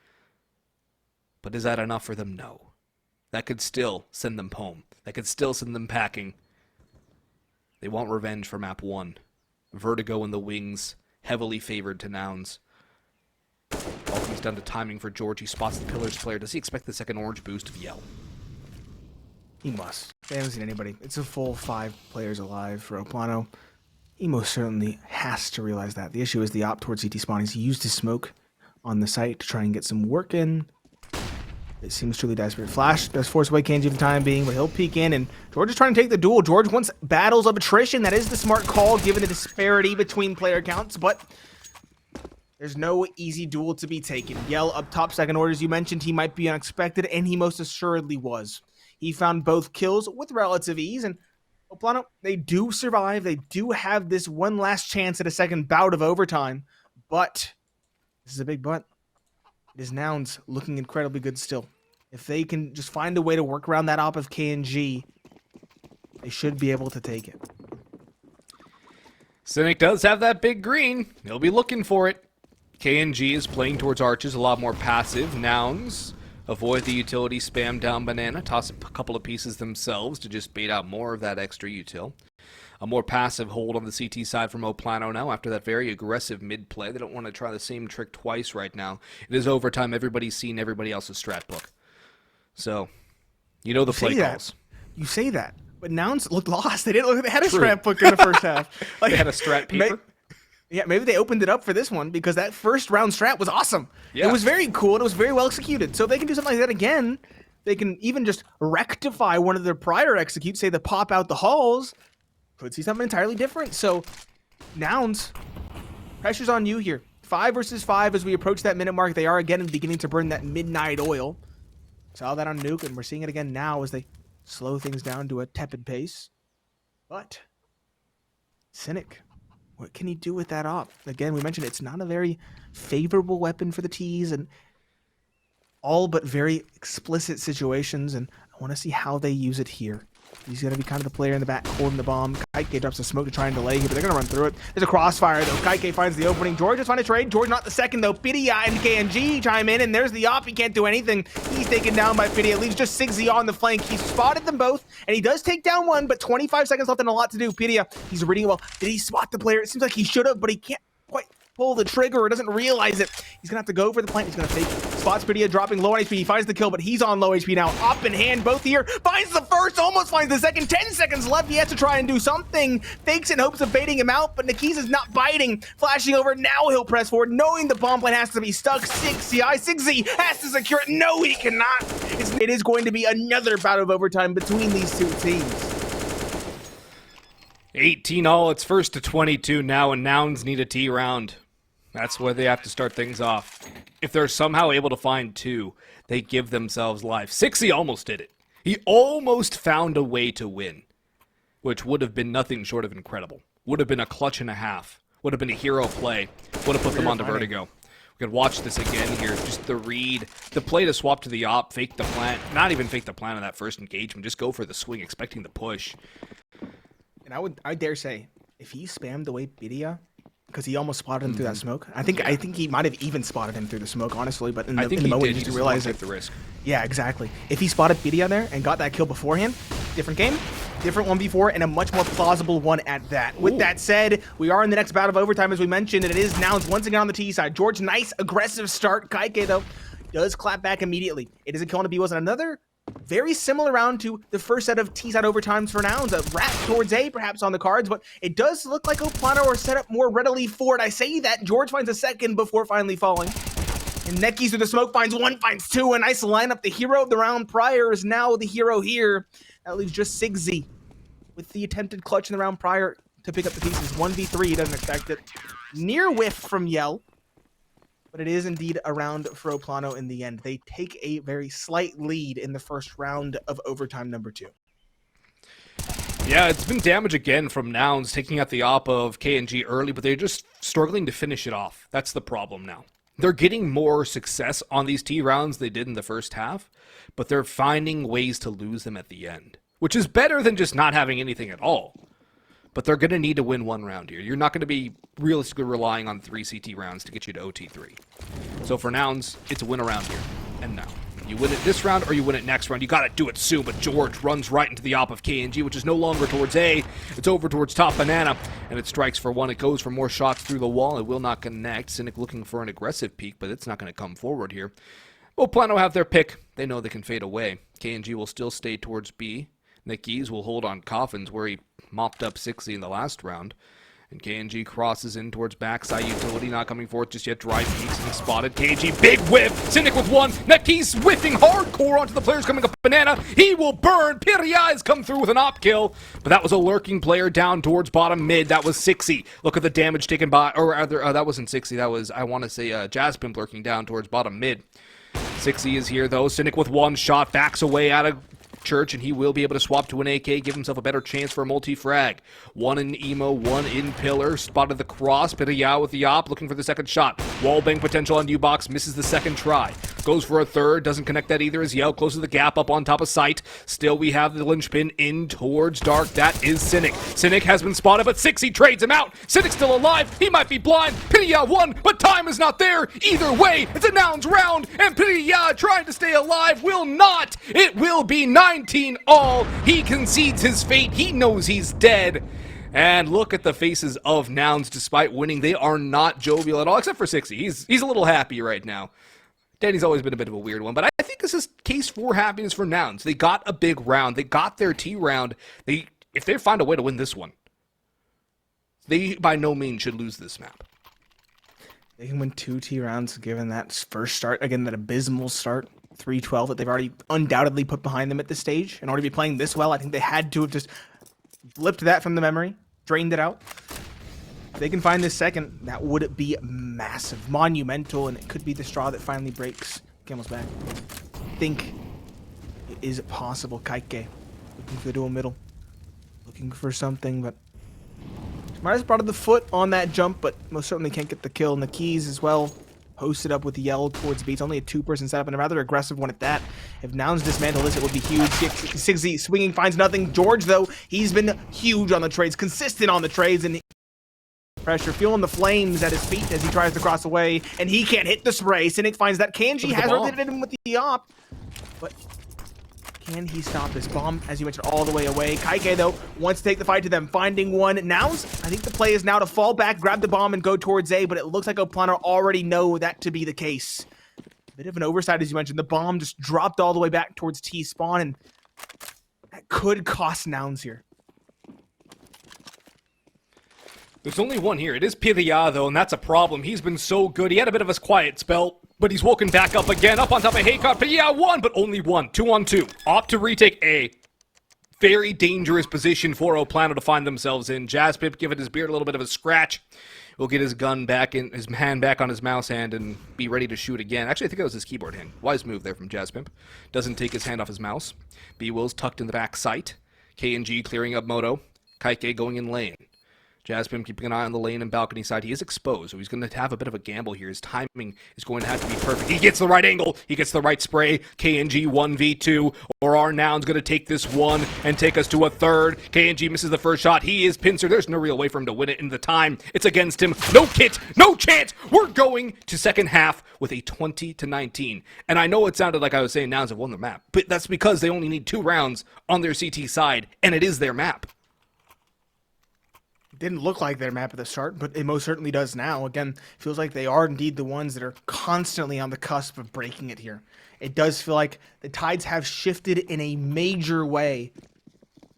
But is that enough for them? No. That could still send them home. That could still send them packing. They want revenge for map 1. Vertigo in the wings, heavily favored to Nouns. All comes down to timing for Jeorge. He spots the Pillars player. Does he expect the second orange boost of Yell? He must. They haven't seen anybody. It's a full 5 players alive for PLANO. He most certainly has to realize that. The issue is the op towards CT spawn. He's used his smoke on the site to try and get some work in. It seems truly desperate. Flash does force away kNgV for the time being, but he'll peek in, and Jeorge is trying to take the duel. Jeorge wants battles of attrition. That is the smart call, given the disparity between player counts, but there's no easy duel to be taken. Yell up top second orders. You mentioned he might be unexpected, and he most assuredly was. He found both kills with relative ease, and PLANO, they do survive. They do have this one last chance at a second bout of overtime, but this is a big but. It is Nouns looking incredibly good still. If they can just find a way to work around that op of kNgV, they should be able to take it. Cynic does have that big green. He'll be looking for it. kNgV is playing towards arches, a lot more passive. Nouns avoid the utility spam down banana, toss a couple of pieces themselves to just bait out more of that extra util. A more passive hold on the CT side from PLANO now after that very aggressive mid play. They don't want to try the same trick twice right now. It is overtime. Everybody's seen everybody else's strat book. So, you know the play calls. You say that, but Nouns looked lost. They didn't look. They had a strat book in the first half. Like, they had a strat paper. Yeah, maybe they opened it up for this one because that first round strat was awesome. Yeah. It was very cool and it was very well executed. So if they can do something like that again, they can even just rectify one of their prior executes, say the pop out the halls, could see something entirely different. So Nouns, pressure's on you here. 5 versus 5 as we approach that minute mark. They are again beginning to burn that midnight oil. Saw that on Nuke, and we're seeing it again now as they slow things down to a tepid pace. But Cynic, what can he do with that op? Again, we mentioned it's not a very favorable weapon for the T's, and all but very explicit situations, and I want to see how they use it here. He's going to be kind of the player in the back holding the bomb. kNgV drops the smoke to try and delay here, but they're going to run through it. There's a crossfire, though. kNgV finds the opening. Jeorge is trying to trade. Jeorge not the second, though. Pidia and kNgV chime in, and there's the op. He can't do anything. He's taken down by Pidia. It leaves just Cxzi on the flank. He's spotted them both, and he does take down one, but 25 seconds left and a lot to do. Pidia, he's reading it well. Did he spot the player? It seems like he should have, but he can't quite pull the trigger or doesn't realize it. He's gonna have to go for the plant. He's gonna fake it. Spots Pidia dropping low on HP. He finds the kill, but he's on low HP now. Up in hand, both here. Finds the first, almost finds the second. 10 seconds left. He has to try and do something. Fakes in hopes of baiting him out, but NEKiZ is not biting. Flashing over, now he'll press forward, knowing the bomb plant has to be stuck. Cxzi has to secure it. No, he cannot. It is going to be another bout of overtime between these two teams. 18 all, it's first to 22 now, and Nouns need a T round. That's where they have to start things off. If they're somehow able to find 2, they give themselves life. Cxzi almost did it. He almost found a way to win, which would have been nothing short of incredible. Would have been a clutch and a half. Would have been a hero play. Would have put them onto Vertigo. We could watch this again here. Just the read. The play to swap to the op, fake the plant. Not even fake the plant on that first engagement. Just go for the swing, expecting the push. And I dare say, if he spammed the way Pidia, because he almost spotted him through that smoke. I think he might have even spotted him through the smoke, honestly. But in the moment, he just realized take the risk. Yeah, exactly. If he spotted Pidia there and got that kill beforehand, different game, different 1v4, and a much more plausible one at that. With that said, we are in the next bout of overtime, as we mentioned, and it is Nouns once again on the T side. Jeorge, nice aggressive start. kNgV, though, does clap back immediately. It is a kill on a B. Was another very similar round to the first set of T-side overtimes for Nouns. A wrap towards A, perhaps on the cards, but it does look like PLANO are set up more readily for it. I say that. Jeorge finds a second before finally falling. And NEKiZ through the smoke finds 1, finds 2. A nice lineup. The hero of the round prior is now the hero here. That leaves just Cxzi with the attempted clutch in the round prior to pick up the pieces. 1v3, he doesn't expect it. Near whiff from Yell. But it is indeed a round for PLANO in the end. They take a very slight lead in the first round of overtime number 2. Yeah, it's been damage again from Nouns, taking out the op of kNgV early, but they're just struggling to finish it off. That's the problem now. They're getting more success on these T rounds they did in the first half, but they're finding ways to lose them at the end, which is better than just not having anything at all. But they're going to need to win one round here. You're not going to be realistically relying on 3 CT rounds to get you to OT3. So for Nouns, it's a win around here, and now. You win it this round or you win it next round. You gotta do it soon, but Jeorge runs right into the op of kNgV, which is no longer towards A. It's over towards top banana, and it strikes for one. It goes for more shots through the wall. It will not connect. Cynic looking for an aggressive peek, but it's not going to come forward here. Well, PLANO have their pick. They know they can fade away. kNgV will still stay towards B. NEKiZ will hold on Coffins, where he mopped up Cxzi in the last round. And kNgV crosses in towards backside utility, not coming forth just yet. Drive peeks and spotted. kNgV, big whip. Cynic with one. NEKiZ whiffing hardcore onto the players coming up banana. He will burn. Piriai's come through with an op kill. But that was a lurking player down towards bottom mid. That was Cxzi. Look at the damage taken by, or rather, that wasn't Cxzi. That was, I want to say, Jaspimp lurking down towards bottom mid. Cxzi is here though. Cynic with one shot. Backs away out of Church, and he will be able to swap to an AK, give himself a better chance for a multi-frag. One in Emo, one in Pillar. Spotted the cross. Piriai with the op, looking for the second shot. Wallbang potential on U-Box, misses the second try. Goes for a third, doesn't connect that either as Yell closes the gap up on top of sight. Still, we have the linchpin in towards Dark. That is Cynic. Cynic has been spotted, but Cxzi trades him out. Cynic's still alive. He might be blind. Piriai won, but time is not there. Either way, it's a Nouns round, and Piriai trying to stay alive will not. It will be 19 all. He concedes his fate. He knows he's dead. And look at the faces of Nouns. Despite winning, they are not jovial at all, except for Cxzi. He's a little happy right now. Danny's always been a bit of a weird one, but I think this is case for happiness for Nouns. They got a big round. They got their T round. If they find a way to win this one, they by no means should lose this map. They can win 2 T rounds given that first start. Again, that abysmal start. 3-12 that they've already undoubtedly put behind them at this stage. In order to be playing this well, I think they had to have just blipped that from the memory, drained it out. If they can find this second, that would be massive, monumental, and it could be the straw that finally breaks Camel's back. I think it is possible. Kxzi looking for the dual middle, looking for something, but might have spotted the foot on that jump, but most certainly can't get the kill. NEKiZ as well, posted up with the Yell towards B. It's only a 2-person setup and a rather aggressive one at that. If Nouns dismantle this, it would be huge. Cxzi swinging, finds nothing. Jeorge, though, he's been huge on the trades, consistent on the trades, and pressure, feeling the flames at his feet as he tries to cross away, and he can't hit the spray. Cynic finds that. kNgV has rotated him with the op, but can he stop this bomb? As you mentioned, all the way away. Kxzi, though, wants to take the fight to them, finding one. Nouns, I think the play is now to fall back, grab the bomb, and go towards A, but it looks like PLANO already know that to be the case. A bit of an oversight, as you mentioned. The bomb just dropped all the way back towards T spawn, and that could cost Nouns here. There's only one here. It is Piriai, though, and that's a problem. He's been so good. He had a bit of a quiet spell, but he's woken back up again. Up on top of Haycott. Piriai won, but only one. 2-on-2. Opt to retake A. Very dangerous position for PLANO to find themselves in. Jaspimp giving his beard a little bit of a scratch. Will get his gun back in, his hand back on his mouse hand, and be ready to shoot again. Actually, I think that was his keyboard hand. Wise move there from Jaspimp. Doesn't take his hand off his mouse. B-Will's tucked in the back sight. kNgV clearing up Moto. Kxzi going in lane. Jaspimp keeping an eye on the lane and balcony side. He is exposed, so he's going to have a bit of a gamble here. His timing is going to have to be perfect. He gets the right angle. He gets the right spray. kNgV 1v2. Or are Nouns going to take this one and take us to a third? kNgV misses the first shot. He is pincer. There's no real way for him to win it in the time. It's against him. No kit. No chance. We're going to second half with a 20-19. And I know it sounded like I was saying Nouns have won the map, but that's because they only need 2 rounds on their CT side, and it is their map. Didn't look like their map at the start, but it most certainly does now. Again, feels like they are indeed the ones that are constantly on the cusp of breaking it here. It does feel like the tides have shifted in a major way.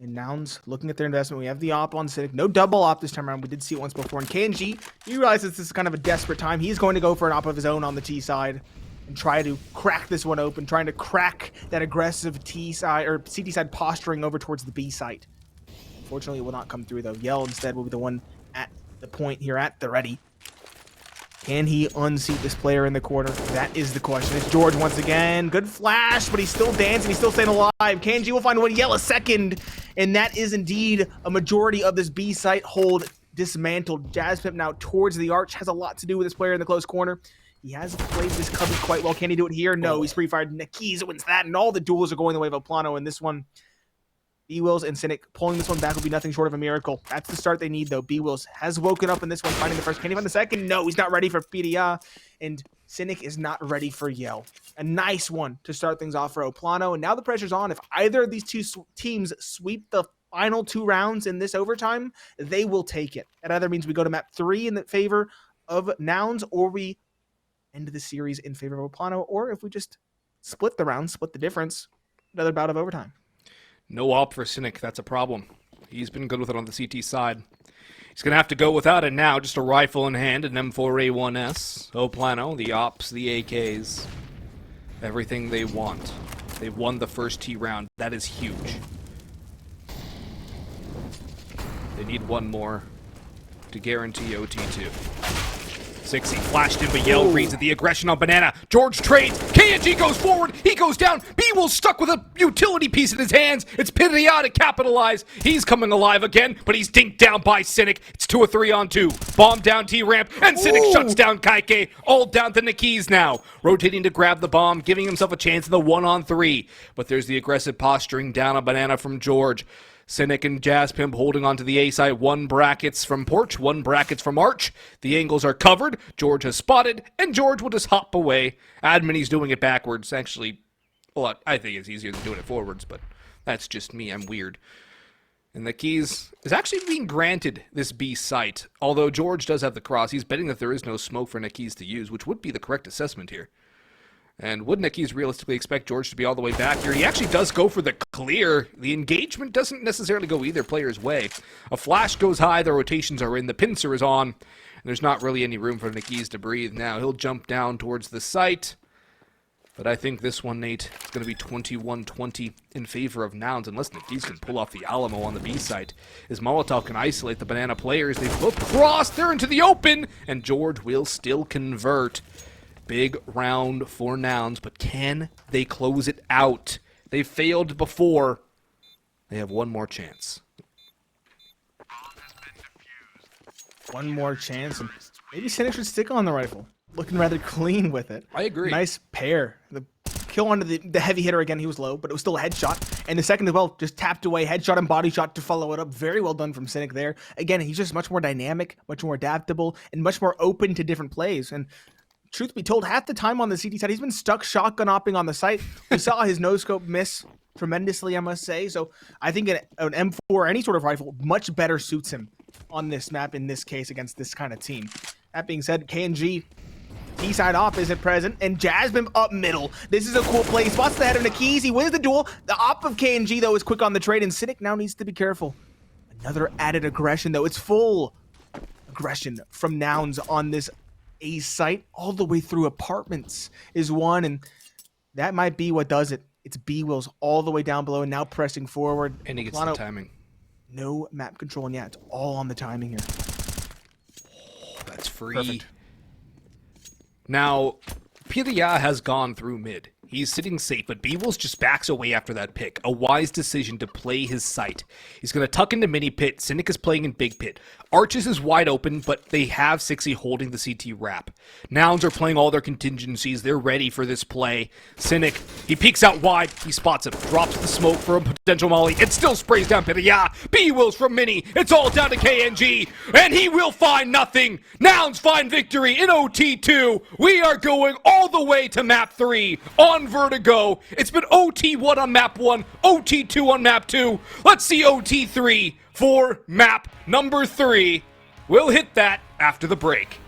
And Nouns looking at their investment. We have the op on Cynic. No double op this time around. We did see it once before. And kNgV, you realize this is kind of a desperate time. He's going to go for an op of his own on the T side and try to crack this one open, trying to crack that aggressive T side or CT side posturing over towards the B site. Unfortunately, it will not come through, though. Yell instead will be the one at the point here at the ready. Can he unseat this player in the corner? That is the question. It's Jeorge once again. Good flash, but he's still dancing. He's still staying alive. kNgV will find one. Yell a second. And that is indeed a majority of this B site hold dismantled. Jaspimp now towards the arch. Has a lot to do with this player in the close corner. He has played this cover quite well. Can he do it here? No, he's free-fired. NEKiZ wins that, and all the duels are going the way of PLANO in this one. B-Wills and Cynic pulling this one back will be nothing short of a miracle. That's the start they need, though. B-Wills has woken up in this one, finding the first. Can he find the second? No, he's not ready for Piriai. And Cynic is not ready for Yell. A nice one to start things off for PLANO, and now the pressure's on. If either of these two teams sweep the final 2 rounds in this overtime, they will take it. That either means we go to map 3 in the favor of Nouns, or we end the series in favor of PLANO, or if we just split the rounds, split the difference, another bout of overtime. No op for Cynic, that's a problem. He's been good with it on the CT side. He's going to have to go without it now, just a rifle in hand, an M4A1S. PLANO, the ops, the AKs, everything they want. They've won the first T round. That is huge. They need one more to guarantee OT2. Cxzi flashed in, but Yell reads it. The aggression on Banana. Jeorge trades. kNgV goes forward. He goes down. B-Will's stuck with a utility piece in his hands. It's Pitaya to capitalize. He's coming alive again, but he's dinked down by Cynic. It's 2 or 3 on 2. Bomb down T-ramp, and Cynic shuts down kNgV. All down to NEKiZ now. Rotating to grab the bomb, giving himself a chance in the 1-on-3. But there's the aggressive posturing down on Banana from Jeorge. Cynic and Jazzpimp holding onto the A side. 1 brackets from Porch, 1 brackets from Arch. The angles are covered. Jeorge has spotted, and Jeorge will just hop away. Admini's doing it backwards. Actually, well, I think it's easier than doing it forwards, but that's just me. I'm weird. And NEKiZ is actually being granted this B site. Although Jeorge does have the cross, he's betting that there is no smoke for NEKiZ to use, which would be the correct assessment here. And would NEKiZ realistically expect Jeorge to be all the way back here? He actually does go for the clear. The engagement doesn't necessarily go either player's way. A flash goes high, the rotations are in, the pincer is on, and there's not really any room for NEKiZ to breathe now. He'll jump down towards the site, but I think this one, Nate, is going to be 21-20 in favor of Nouns, unless NEKiZ can pull off the Alamo on the B site. As Molotov can isolate the Banana players, they both cross, they're into the open, and Jeorge will still convert. Big round for Nouns, but can they close it out? They failed before. They have one more chance. One more chance, and maybe Cynic should stick on the rifle. Looking rather clean with it. I agree. Nice pair. The kill onto the heavy hitter again, he was low, but it was still a headshot. And the second as well, just tapped away, headshot and body shot to follow it up. Very well done from Cynic there. Again, he's just much more dynamic, much more adaptable, and much more open to different plays. And truth be told, half the time on the CT side, he's been stuck shotgun hopping on the site. We saw his no-scope miss tremendously, I must say. So I think an M4 or any sort of rifle much better suits him on this map in this case against this kind of team. That being said, kNgV, T-side op isn't present, and Jazzpimp up middle. This is a cool play. He spots the head of NEKiZ. He wins the duel. The op of kNgV, though, is quick on the trade, and Cynic now needs to be careful. Another added aggression, though. It's full aggression from Nouns on this A site all the way through apartments is one, and that might be what does it. It's B-Wills all the way down below and now pressing forward. And he gets PLANO, the timing. no map control, and yeah, it's all on the timing here. Oh, that's free. Perfect. Now, Pitaya has gone through mid. He's sitting safe, but B-Wills just backs away after that pick. A wise decision to play his site. He's going to tuck into mini pit. Cynic is playing in big pit. Arches is wide open, but they have Cxzi holding the CT wrap. Nouns are playing all their contingencies. They're ready for this play. Cynic, he peeks out wide. He spots him. Drops the smoke for a potential molly. It still sprays down Pitaya. B-Wills from mini. It's all down to kNgV, and he will find nothing. Nouns find victory in OT2. We are going all the way to map 3 on Vertigo. It's been OT1 on map 1, OT2 on map 2. Let's see OT3 for map number 3. We'll hit that after the break.